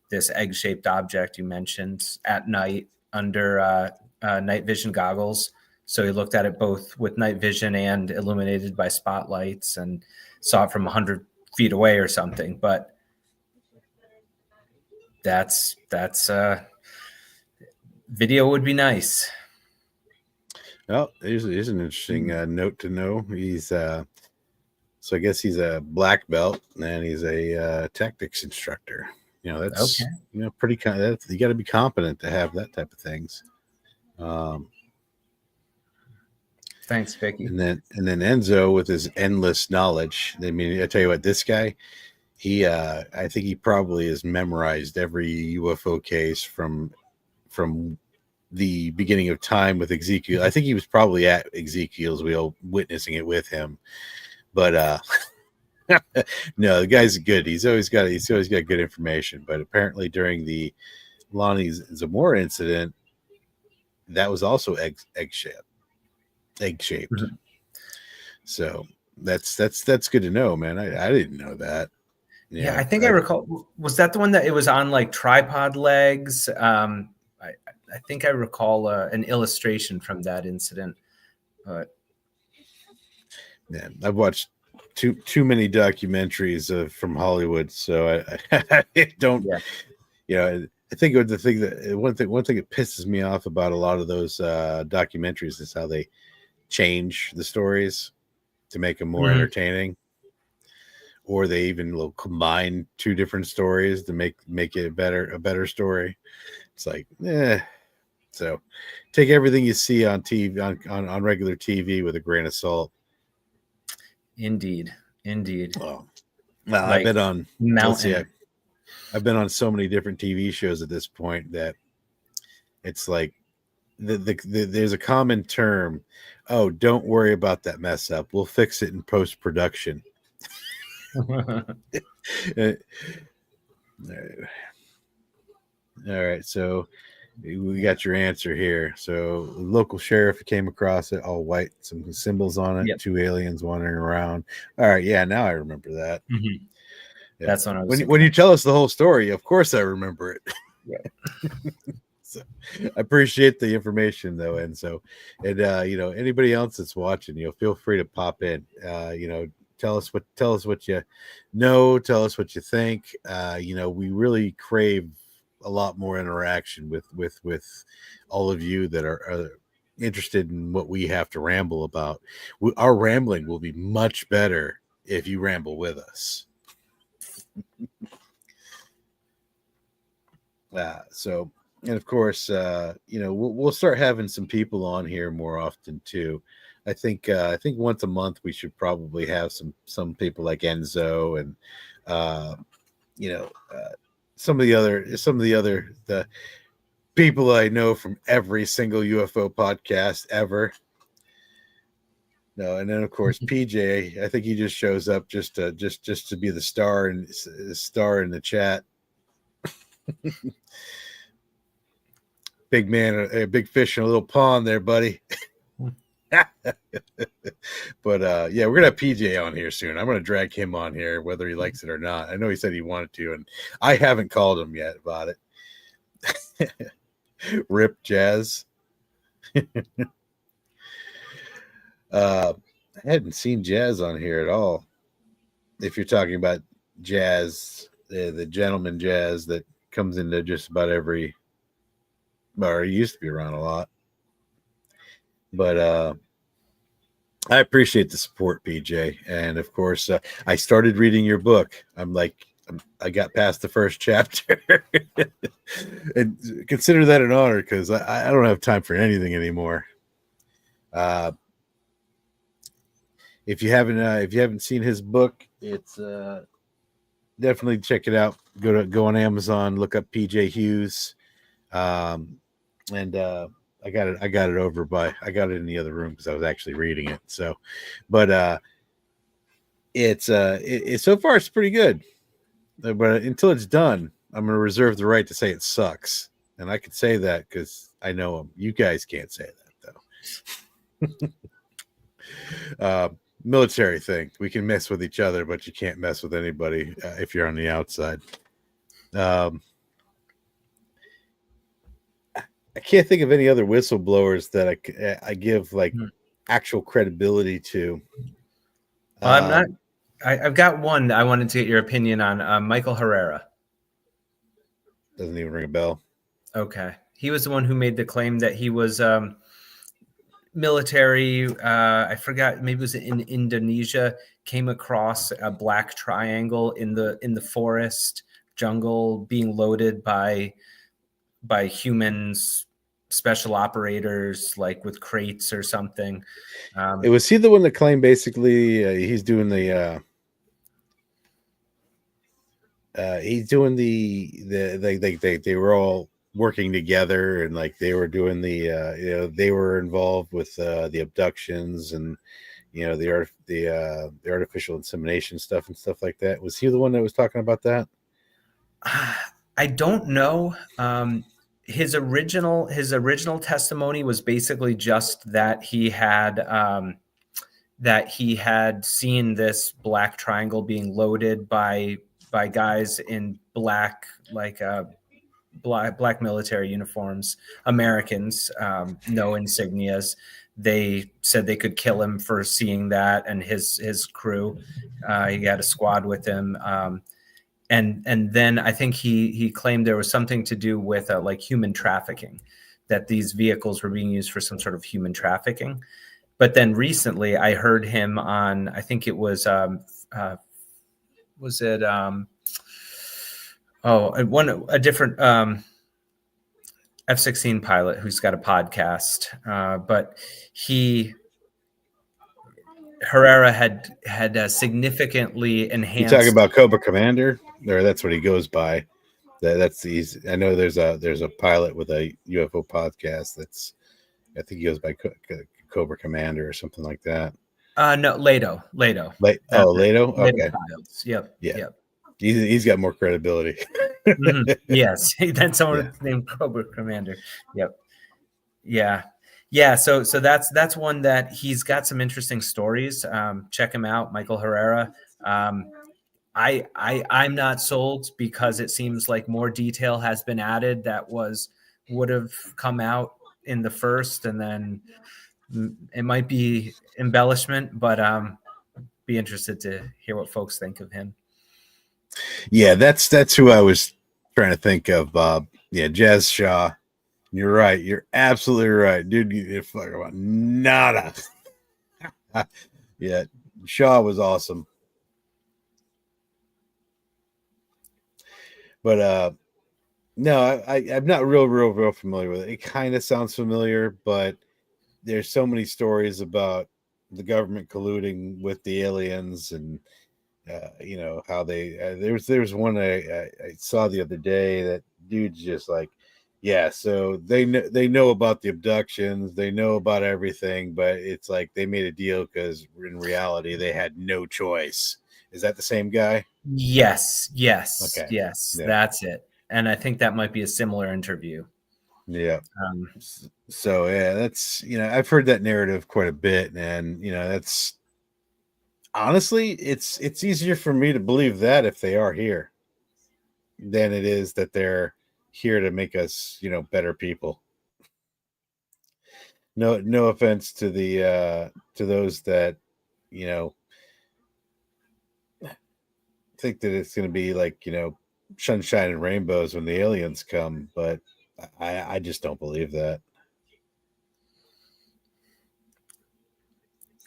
this egg-shaped object you mentioned at night under night vision goggles. So he looked at it both with night vision and illuminated by spotlights and saw it from 100 feet away or something. But that's video would be nice. Well, here's an interesting note to know. He's so I guess he's a black belt and he's a tactics instructor. That's okay. Pretty kind of, you got to be competent to have that type of things. Thanks, Vicky. And then Enzo with his endless knowledge. I mean, I tell you what, this guy, I think he probably has memorized every UFO case from the beginning of time with Ezekiel. I think he was probably at Ezekiel's wheel witnessing it with him. But no, the guy's good. He's always got good information. But apparently during the Lonnie Zamora incident, that was also egg shaped. Mm-hmm. So that's good to know, man. I didn't know that. Yeah, I think I recall. Was that the one that it was on like tripod legs? I think I recall an illustration from that incident. But yeah, I've watched too many documentaries from Hollywood, so I don't. Yeah. I think one thing that pisses me off about a lot of those documentaries is how they change the stories to make them more entertaining, or they even will combine two different stories to make it a better story. It's like, so take everything you see on TV on regular TV with a grain of salt. Indeed. Well, like I've been on so many different TV shows at this point that it's like there's a common term. Oh, don't worry about that mess up. We'll fix it in post-production. All right, so we got your answer here. So local sheriff came across it, all white, some symbols on it, yep. 2 aliens wandering around. All right, yeah, now I remember that. Mm-hmm. Yeah. That's when you tell us the whole story, of course I remember it. Yeah. So I appreciate the information though, and anybody else that's watching, feel free to pop in. Tell us what you know, tell us what you think. We really crave a lot more interaction with all of you that are interested in what we have to ramble about. Our rambling will be much better if you ramble with us. So and of course, we'll start having some people on here more often too. I think once a month we should probably have some people like Enzo and uh, you know some of the people I know from every single UFO podcast ever. No, and then of course PJ. I think he just shows up just to be the star and star in the chat. Big man, a big fish in a little pond there, buddy. But yeah, we're gonna have PJ on here soon. I'm gonna drag him on here whether he likes it or not. I know he said he wanted to, and I haven't called him yet about it. Rip Jazz. I hadn't seen Jazz on here at all. If you're talking about Jazz, the gentleman Jazz that comes into just about every, or he used to be around a lot. But I appreciate the support, PJ. And of course, I started reading your book. I got past the first chapter. And consider that an honor because I don't have time for anything anymore. If you haven't seen his book, it's definitely check it out. Go on Amazon, look up PJ Hughes, and I got it over by I got it in the other room because I was actually reading it. So, but it's so far it's pretty good. But until it's done, I'm going to reserve the right to say it sucks, and I can say that because I know them. You guys can't say that though. Military thing. We can mess with each other, but you can't mess with anybody if you're on the outside. I can't think of any other whistleblowers that I give like actual credibility to. I'm not. I've got one that I wanted to get your opinion on. Michael Herrera. Doesn't even ring a bell. Okay, he was the one who made the claim that he was military. I forgot. Maybe it was in Indonesia. Came across a black triangle in the forest jungle, being loaded by humans, special operators, like with crates or something. It was he the one that claimed basically he's doing the they were all working together and like they were doing the they were involved with the abductions and the artificial insemination stuff and stuff like that. Was he the one that was talking about that? I don't know. His original testimony was basically just that he had seen this black triangle being loaded by guys in black, like black military uniforms, Americans, no insignias. They said they could kill him for seeing that, and his crew. He had a squad with him. And then I think he claimed there was something to do with like human trafficking, that these vehicles were being used for some sort of human trafficking. But then recently I heard him on, I think it was a different F-16 pilot who's got a podcast, but Herrera had significantly enhanced. You talking about Cobra Commander? Or that's what he goes by. That's easy. I know there's a pilot with a UFO podcast that's I think he goes by Cobra Commander or something like that. No, Leto. Leto. Leto Okay. Childs. Yep. Yeah. Yep. He's got more credibility. Mm-hmm. Yes. Then someone named Cobra Commander. Yep. Yeah. Yeah. So that's one that he's got some interesting stories. Check him out, Michael Herrera. I'm not sold because it seems like more detail has been added that would have come out in the first, and then it might be embellishment, but be interested to hear what folks think of him. Yeah, that's who I was trying to think of, Bob. Yeah, Jazz Shaw. You're right. You're absolutely right, dude. You're fucking about nada. Yeah, Shaw was awesome. But No, I'm not real familiar with it. It kind of sounds familiar, but there's so many stories about the government colluding with the aliens, and how they there's one I saw the other day that dude's just like, yeah, so they know about the abductions, they know about everything, but it's like they made a deal because in reality they had no choice. Is that the same guy? Yes, yes, Okay. yes, Yeah. that's it. And I think that might be a similar interview. Yeah. Um, So yeah, that's I've heard that narrative quite a bit, and that's honestly it's easier for me to believe that if they are here than it is that they're here to make us better people. No offense to the to those that you know think that it's going to be like sunshine and rainbows when the aliens come, but I just don't believe that.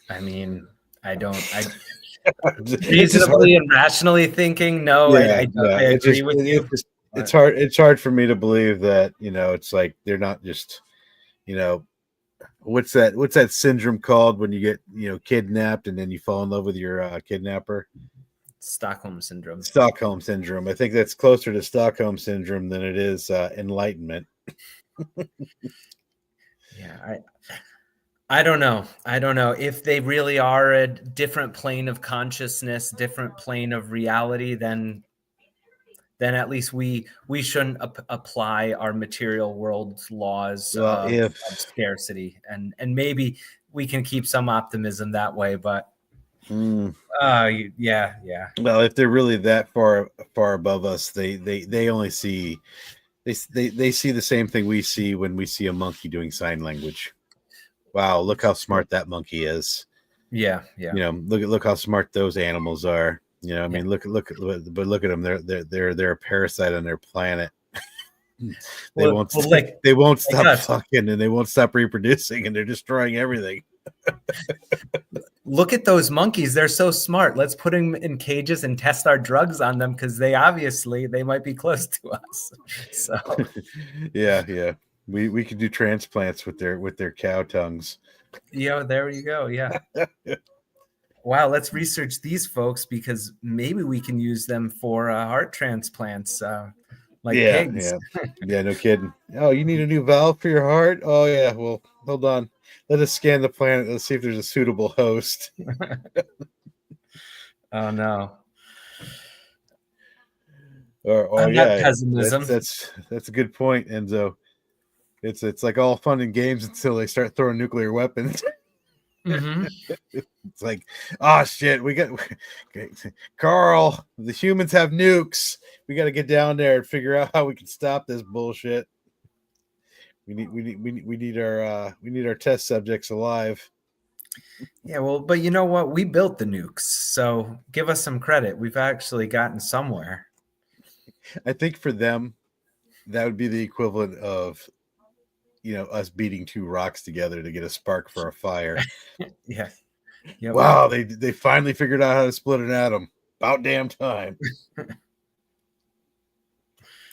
I mean, I don't. I It's just hard. reasonably and rationally thinking, no, Yeah, yeah. I agree with It's you. just it's But hard. It's hard for me to believe that it's like they're not just you know what's that syndrome called when you get kidnapped and then you fall in love with your kidnapper? Stockholm syndrome. Stockholm syndrome. I think that's closer to Stockholm syndrome than it is enlightenment. Yeah, I don't know. I don't know if they really are a different plane of consciousness, different plane of reality. Then at least we shouldn't apply our material world's laws Well, of scarcity, and maybe we can keep some optimism that way. But mm, yeah, yeah, well, if they're really that far above us, they only see they see the same thing we see when we see a monkey doing sign language. Wow, look how smart that monkey is. yeah, yeah, Look how smart those animals are. I yeah. mean, look at them. They're a parasite on their planet. They Well, won't well, like they won't like stop us. fucking, and they won't stop reproducing, and they're destroying everything. Look at those monkeys. They're so smart. Let's put them in cages and test our drugs on them because they might be close to us. So, Yeah, yeah. We could do transplants with their cow tongues. there you go. Yeah. Wow. Let's research these folks because maybe we can use them for heart transplants, like Yeah, pigs. yeah. Yeah, no kidding. Oh, you need a new valve for your heart? Oh yeah, well, hold on. Let us scan the planet. Let's see if there's a suitable host. Oh no. Or oh On that yeah, that's pessimism. that's that's a good point, Enzo. It's like all fun and games until they start throwing nuclear weapons. Hmm. It's like, oh shit, we got Carl. The humans have nukes. We got to get down there and figure out how we can stop this bullshit. We need our test subjects alive. Yeah. Well, but you know what? We built the nukes. So give us some credit. We've actually gotten somewhere. I think for them, that would be the equivalent of us beating two rocks together to get a spark for a fire. Yeah. Yep. Wow, they finally figured out how to split an atom. About damn time.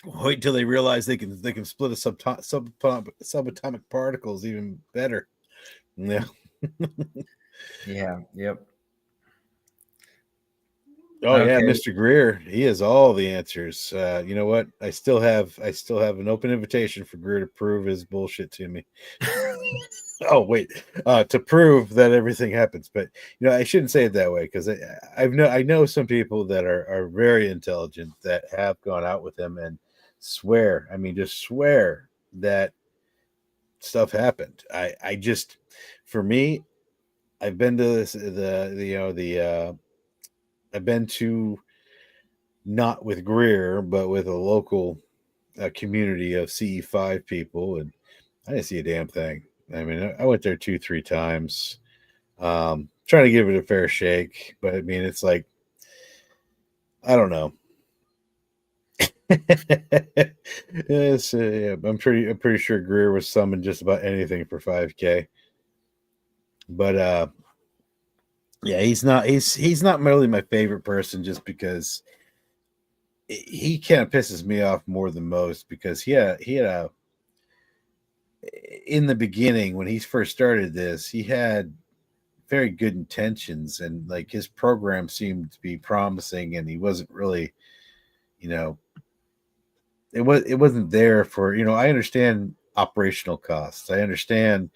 Wait till they realize they can split a subatomic particles even better. Yeah. Yeah. Yep. Oh yeah, Okay. Mr. Greer, he has all the answers. You know what? I still have an open invitation for Greer to prove his bullshit to me. Oh wait, to prove that everything happens. But I shouldn't say it that way because I know some people that are very intelligent that have gone out with him and swear. I mean, just swear that stuff happened. I just, for me, I've been to I've been to, not with Greer, but with a local community of CE5 people, and I didn't see a damn thing. I mean, I went there 2, 3 times, trying to give it a fair shake, but I mean, it's like, I don't know. Yes, yeah, I'm pretty sure Greer was summoned just about anything for 5K, but yeah, he's not really my favorite person just because he kind of pisses me off more than most because he had a in the beginning when he first started this, he had very good intentions and like his program seemed to be promising and he wasn't really, you know, it wasn't there for, I understand operational costs. I understand,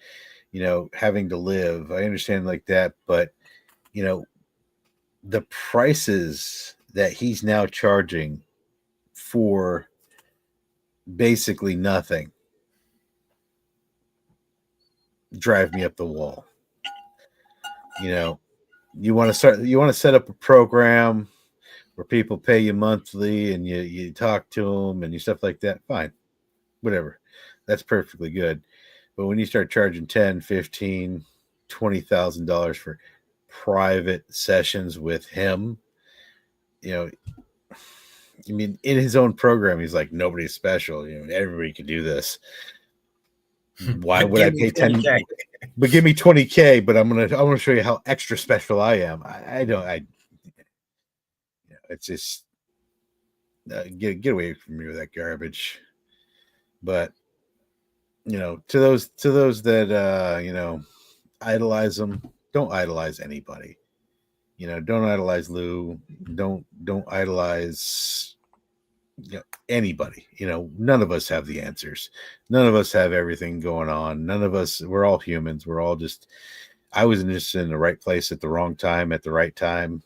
having to live. I understand like that, but you know, the prices that he's now charging for basically nothing drive me up the wall. You know, you want to set up a program where people pay you monthly and you talk to them and you stuff like that. Fine, whatever. That's perfectly good. But when you start charging 10, 15, $20,000 for private sessions with him, you know, I mean, in his own program, he's like, nobody's special. Everybody can do this. Why But would I give me pay 10? 20K. But give me 20K. But I want to show you how extra special I am. I don't. It's just get away from me with that garbage. But to those that idolize them, don't idolize anybody. Don't idolize Lou. Don't idolize anybody. None of us have the answers. None of us have everything going on. None of us, we're all humans. We're all just, I was just in the right place at the wrong time at the right time.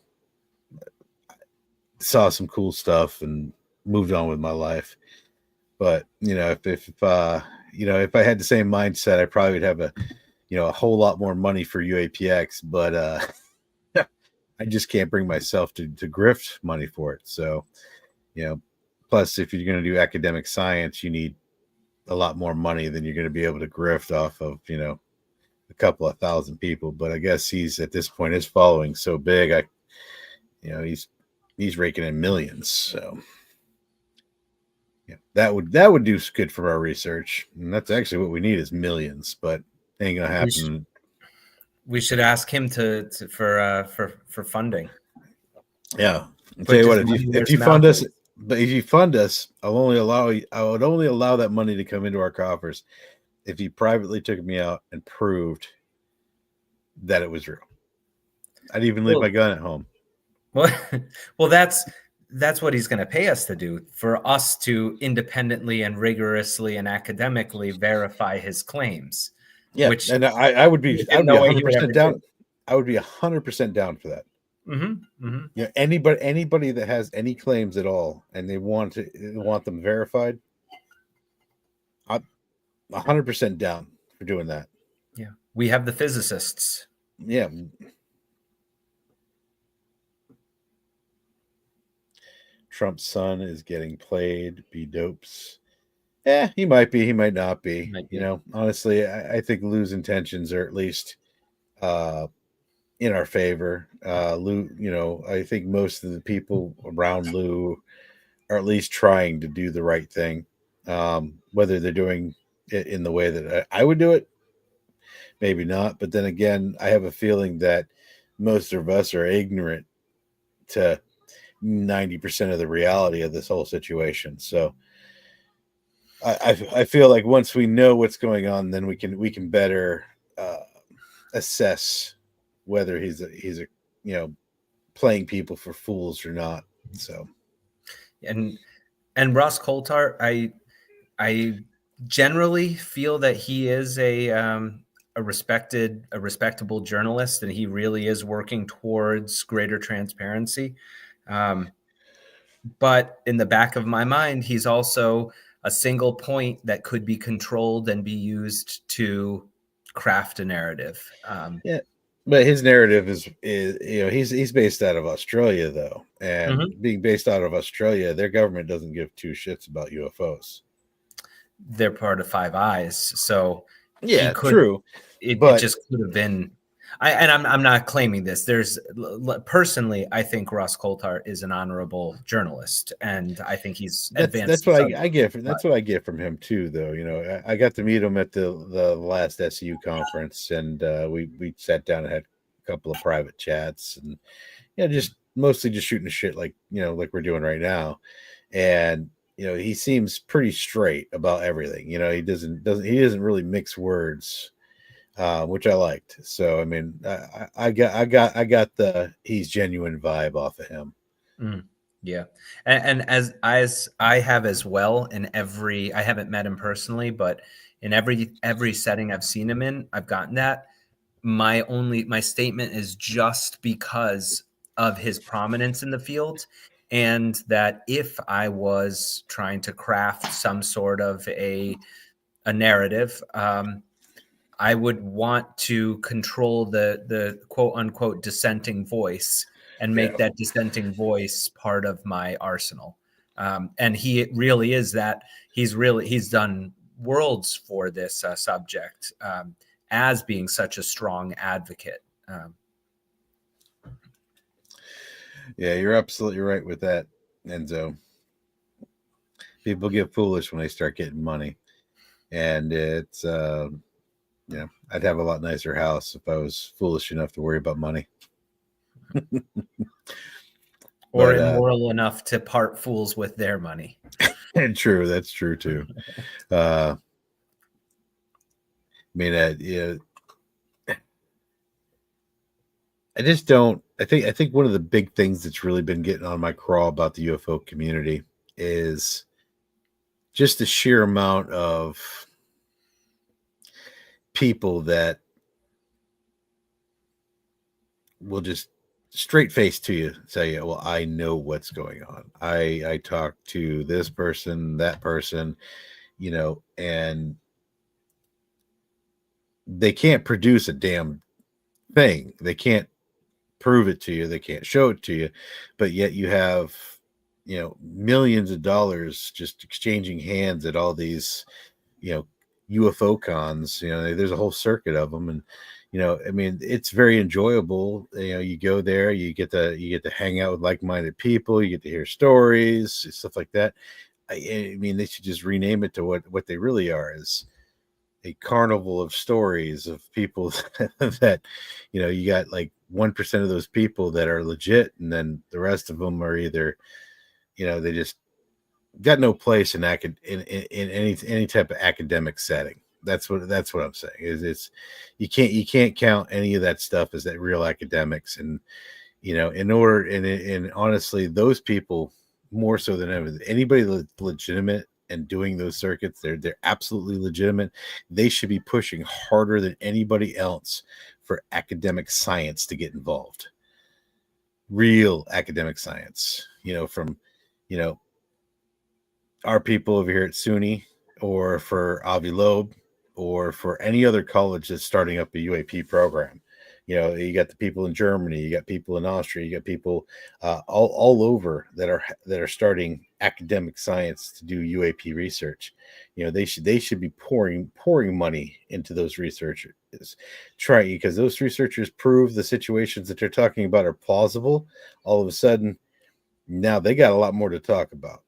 Saw some cool stuff and moved on with my life. But if I had the same mindset, I probably would have a whole lot more money for UAPX, but I just can't bring myself to grift money for it. So, plus if you're going to do academic science, you need a lot more money than you're going to be able to grift off of, a couple of thousand people. But I guess he's at this point, his following so big, he's raking in millions. So yeah, that would do good for our research. And that's actually what we need is millions, but it ain't gonna happen. We should ask him for funding. Yeah. I'll tell you what, if you fund us, but if you fund us, I would only allow that money to come into our coffers if you privately took me out and proved that it was real. I'd even leave my gun at home. Well, that's what he's going to pay us to do, for us to independently and rigorously and academically verify his claims. Yeah, and I would be 100% down. I would be 100% down for that. Mm-hmm, mm-hmm. Anybody that has any claims at all and they want them verified, I'm 100% down for doing that. Yeah, we have the physicists. Yeah. Trump's son is getting played. Be dopes. Yeah, he might be. He might not be. Honestly, I think Lou's intentions are at least in our favor. Lou, I think most of the people around Lou are at least trying to do the right thing. Whether they're doing it in the way that I would do it, maybe not. But then again, I have a feeling that most of us are ignorant to 90% of the reality of this whole situation. So I feel like once we know what's going on, then we can better assess whether he's a playing people for fools or not. So, and Ross Coulthart, I generally feel that he is a respectable journalist, and he really is working towards greater transparency. But in the back of my mind, he's also a single point that could be controlled and be used to craft a narrative. Yeah, but his narrative is he's based out of Australia though, and being based out of Australia, their government doesn't give two shits about UFOs. They're part of Five Eyes, so yeah, true. It just could have been. I'm not claiming this. Personally, I think Ross Coulthart is an honorable journalist, and I think he's advanced. That's what I get. That's what I get from him too, though. I got to meet him at the last SU conference, and we sat down and had a couple of private chats, and just mostly just shooting the shit like like we're doing right now. And he seems pretty straight about everything. He doesn't really mix words, which I liked. So I mean, I got the he's genuine vibe off of him. Mm, yeah, and as I have as well in every, I haven't met him personally, but in every setting I've seen him in, I've gotten that. My statement is just because of his prominence in the field, and that if I was trying to craft some sort of a narrative, I would want to control the quote unquote dissenting voice and Yeah. make that dissenting voice part of my arsenal. And he really is that. He's done worlds for this subject, as being such a strong advocate. Yeah, you're absolutely right with that, Enzo. People get foolish when they start getting money, and it's I'd have a lot nicer house if I was foolish enough to worry about money. Or But immoral enough to part fools with their money. and true, that's true too. I mean, I just don't. I think one of the big things that's really been getting on my craw about the UFO community is just the sheer amount of people that will just straight face to you say, well, I know what's going on. I talked to this person, that person, and they can't produce a damn thing. They can't prove it to you. They can't show it to you, but yet you have, millions of dollars just exchanging hands at all these, you know, UFO cons. There's a whole circuit of them, and I mean, it's very enjoyable. You go there, you get to hang out with like-minded people, you get to hear stories, stuff like that. I mean, they should just rename it to what they really are, is a carnival of stories of people that you got like 1% of those people that are legit, and then the rest of them are either they just got no place in any type of academic setting. That's what I'm saying. Is it's you can't count any of that stuff as that real academics. And in order, and honestly, those people, more so than ever, anybody legitimate and doing those circuits, they're absolutely legitimate. They should be pushing harder than anybody else for academic science to get involved. Real academic science, from you know our people over here at SUNY, or for Avi Loeb, or for any other college that's starting up a UAP program. You got the people in Germany, you got people in Austria, you got people all over that are starting academic science to do UAP research. They should be pouring money into those researchers, trying, because those researchers prove the situations that they're talking about are plausible. All of a sudden, now they got a lot more to talk about.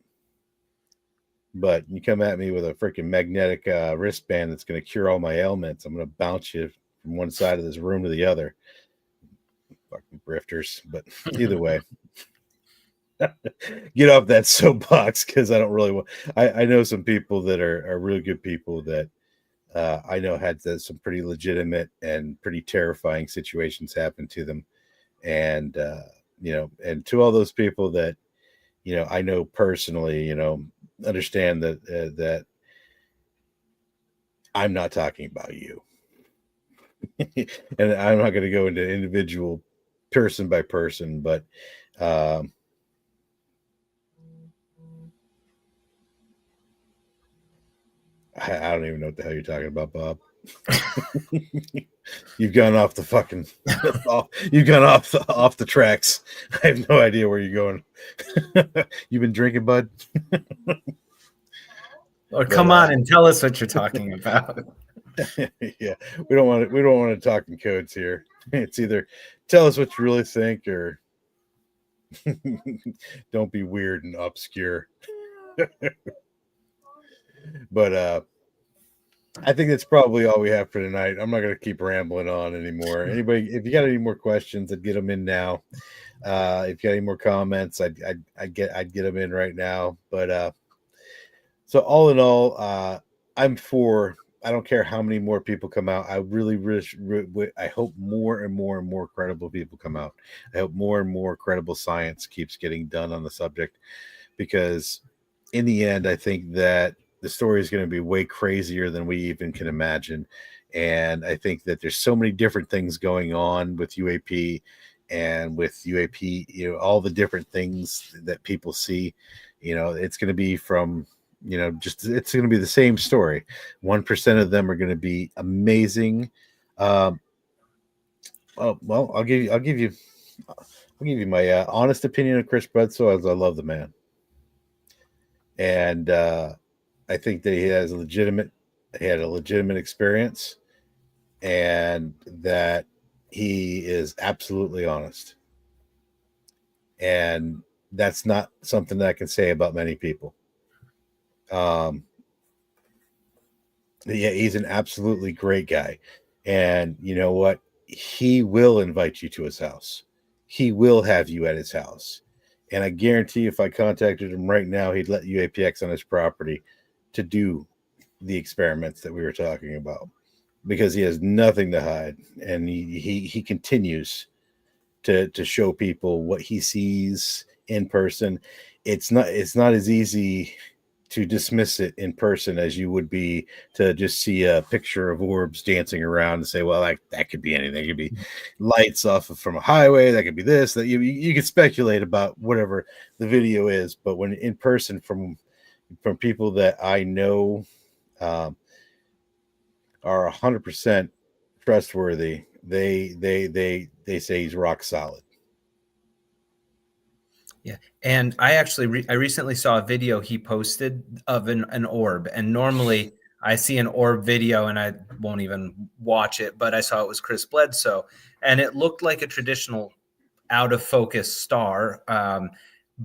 But you come at me with a freaking magnetic wristband that's going to cure all my ailments, I'm going to bounce you from one side of this room to the other. Fucking grifters. But either way, get off that soapbox, because I don't really want. I know some people that are really good people that I know had some pretty legitimate and pretty terrifying situations happen to them. And, and to all those people that, I know personally, understand that I'm not talking about you. And I'm not going to go into individual person by person, but I don't even know what the hell you're talking about, Bob. You've gone off the fucking you've gone off the tracks. I have no idea where you're going. You've been drinking, bud? Or come on and tell us what you're talking about. Yeah, we don't want to talk in codes here. It's either tell us what you really think, or don't be weird and obscure. But I think that's probably all we have for tonight. I'm not going to keep rambling on anymore. Anybody, if you got any more questions, I'd get them in now. If you got any more comments, I'd get them in right now. But so all in all, I'm for. I don't care how many more people come out. I really wish. I hope more and more and more credible people come out. I hope more and more credible science keeps getting done on the subject, because in the end, I think that the story is going to be way crazier than we even can imagine. And I think that there's so many different things going on with UAP and with UAP, all the different things that people see. It's going to be from, just it's going to be the same story. 1% of them are going to be amazing. Um, oh, well, I'll give you my honest opinion of Chris Bledsoe, as I love the man. And I think that he had a legitimate experience, and that he is absolutely honest. And that's not something that I can say about many people. Um, yeah, he's an absolutely great guy. And you know what? He will invite you to his house. He will have you at his house. And I guarantee if I contacted him right now, he'd let UAPX on his property to do the experiments that we were talking about, because he has nothing to hide, and he continues to show people what he sees in person. It's not as easy to dismiss it in person as you would be to just see a picture of orbs dancing around and say, well, that could be anything. It could be lights from a highway. That could be this. That you could speculate about whatever the video is, but when in person, from people that I know um, are 100% trustworthy, they say he's rock solid. Yeah, and I actually I recently saw a video he posted of an orb, and normally I see an orb video and I won't even watch it, but I saw it was Chris Bledsoe, and it looked like a traditional out of focus star,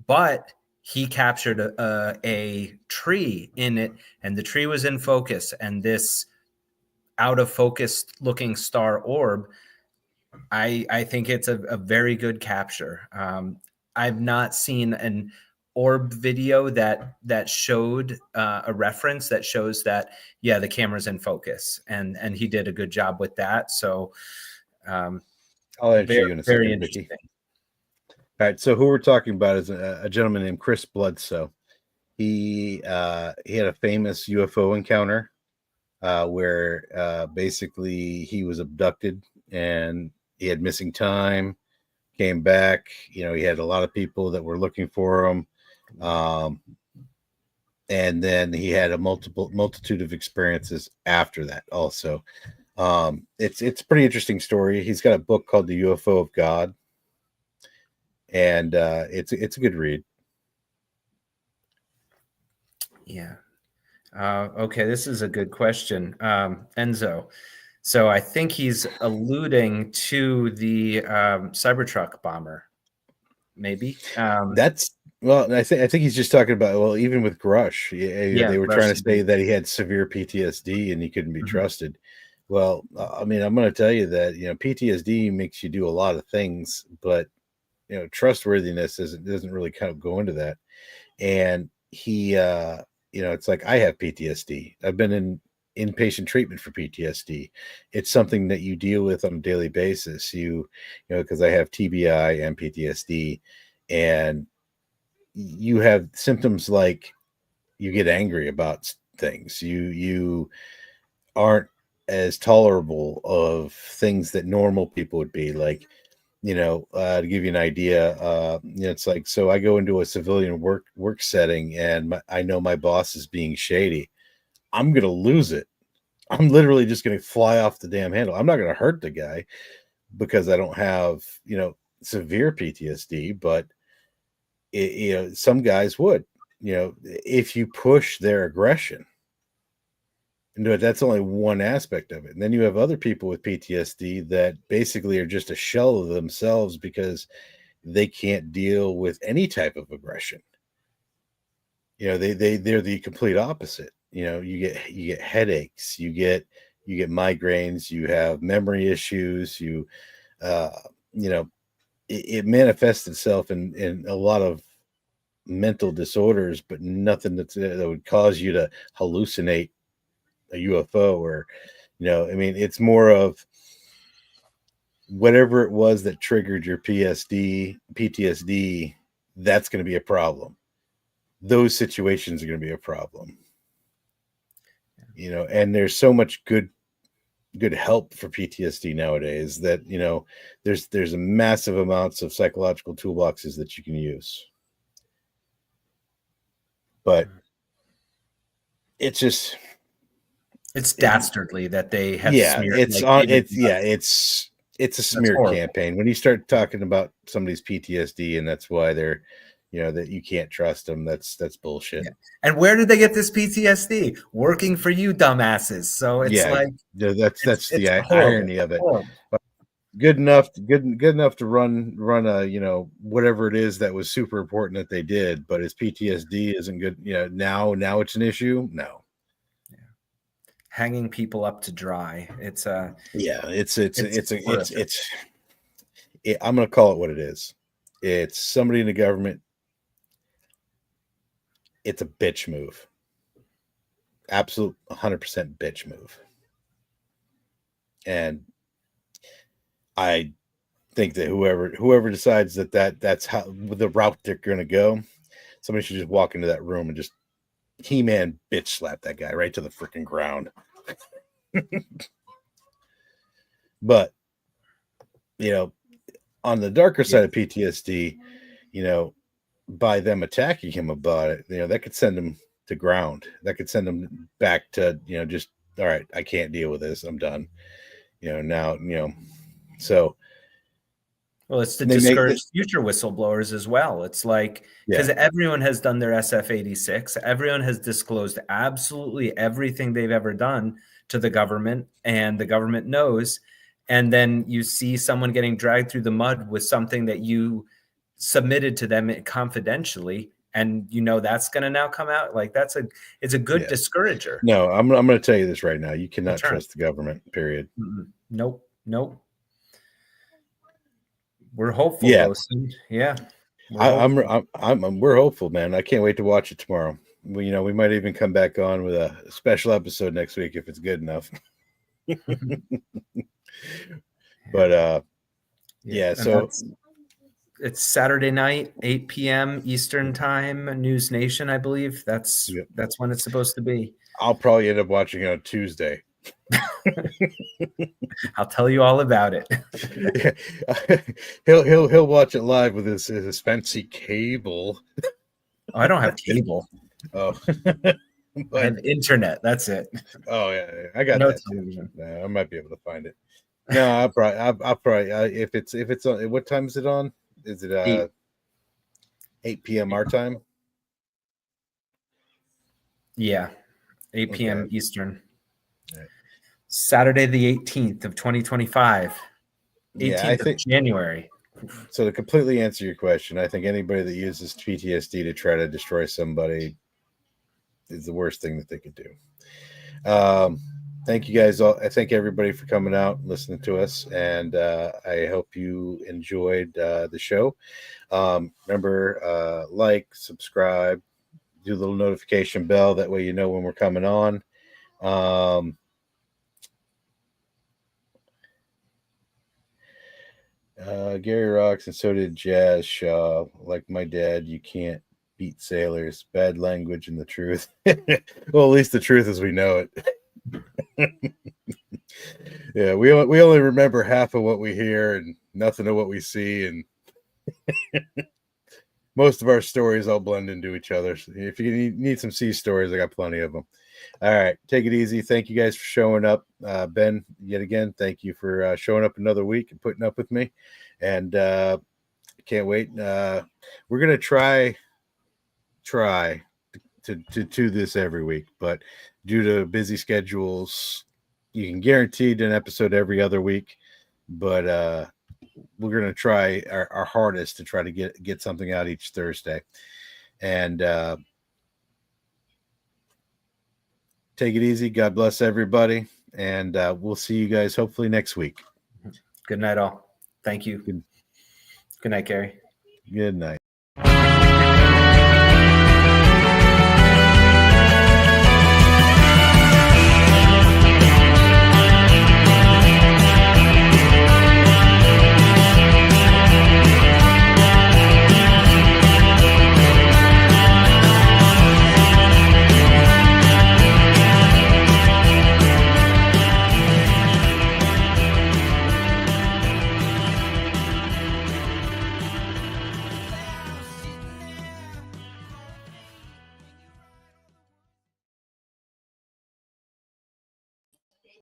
but he captured a tree in it, and the tree was in focus, and this out of focus looking star orb, I think it's a very good capture. I've not seen an orb video that showed a reference that shows that, yeah, the camera's in focus, and he did a good job with that. So I'll answer very, you in a very second, Vicky. interesting. All right, so who we're talking about is a gentleman named Chris Bledsoe. He had a famous UFO encounter where basically he was abducted, and he had missing time, came back. He had a lot of people that were looking for him. And then he had a multitude of experiences after that also. It's a pretty interesting story. He's got a book called The UFO of God, and it's a good read. Yeah. Okay, this is a good question, Enzo. So I think he's alluding to the Cybertruck bomber, maybe. Well, I think he's just talking about, well, even with Grush, they were trying to say that he had severe PTSD and he couldn't be trusted. Well, I mean, I'm going to tell you that PTSD makes you do a lot of things, but trustworthiness doesn't really kind of go into that. And he, it's like, I have PTSD. I've been in inpatient treatment for PTSD. It's something that you deal with on a daily basis. Because I have TBI and PTSD, and you have symptoms like you get angry about things. You aren't as tolerable of things that normal people would be like. To give you an idea, it's like, so I go into a civilian work setting, and I know my boss is being shady. I'm going to lose it. I'm literally just going to fly off the damn handle. I'm not going to hurt the guy because I don't have, severe PTSD, but some guys would, if you push their aggression. And that's only one aspect of it. And then you have other people with PTSD that basically are just a shell of themselves because they can't deal with any type of aggression. They're the complete opposite. you get headaches, you get migraines, you have memory issues, uh, you know, it manifests itself in a lot of mental disorders, but nothing that would cause you to hallucinate a UFO or, I mean, it's more of whatever it was that triggered your PTSD, that's going to be a problem. Those situations are going to be a problem. And there's so much good help for PTSD nowadays that, there's a massive amounts of psychological toolboxes that you can use. But it's just dastardly that they have yeah, smeared it's like on David. it's a That's smear horrible. campaign when you start talking about somebody's PTSD, and that's why they're that you can't trust them. That's bullshit. Yeah. And where did they get this PTSD? Working for you dumbasses. So it's Yeah, like that's it's the horrible. irony of it. Horrible. Good enough to run a whatever it is that was super important that they did, but his PTSD isn't good. Now it's an issue. No. Yeah. Hanging people up to dry. It's it's I'm gonna call it what it is. It's somebody in the government. It's a bitch move. Absolute 100% bitch move. And I think that whoever decides that's how the route they're going to go, somebody should just walk into that room and just He-Man bitch slap that guy right to the freaking ground. But on the darker side of PTSD, by them attacking him about it, that could send him to ground. That could send him back to just all right. I can't deal with this. I'm done. Now so. Well, it's to discourage future whistleblowers as well. It's like because everyone has done their SF-86, everyone has disclosed absolutely everything they've ever done to the government, and the government knows. And then you see someone getting dragged through the mud with something that you submitted to them confidentially, and that's going to now come out. Like it's a good discourager. No, I'm going to tell you this right now. You cannot trust the government. Period. Nope. We're hopeful, though. Yeah, we're hopeful, man. I can't wait to watch it tomorrow. We might even come back on with a special episode next week if it's good enough. But so it's Saturday night, 8 p.m. Eastern time, News Nation, I believe. That's when it's supposed to be. I'll probably end up watching it on Tuesday. I'll tell you all about it. He'll watch it live with his fancy cable. Oh, I don't have cable. Oh, I have internet. That's it. Oh yeah, I got that television. I might be able to find it. No, I'll probably if it's on. What time is it on? Is it 8 p.m. our time? Yeah, 8 p.m. Eastern. Right. Saturday the 18th of 2025. 18th of January. So to completely answer your question, I think anybody that uses PTSD to try to destroy somebody is the worst thing that they could do. Thank you guys all. I thank everybody for coming out and listening to us, and I hope you enjoyed the show. Remember, like, subscribe, do the little notification bell. That way you know when we're coming on. Gary rocks, and so did Jazz Shaw. Like my dad, you can't beat sailors. Bad language and the truth. Well, at least the truth as we know it. Yeah, we only remember half of what we hear and nothing of what we see, and most of our stories all blend into each other. So if you need some sea stories, I got plenty of them. All right, take it easy. Thank you guys for showing up. Ben, yet again, thank you for showing up another week and putting up with me. And can't wait. We're gonna try to do this every week, but due to busy schedules, you can guaranteed an episode every other week. But we're gonna try our hardest to try to get something out each Thursday. And Take it easy. God bless everybody. And we'll see you guys hopefully next week. Good night, all. Thank you. Good night, Gary. Good night.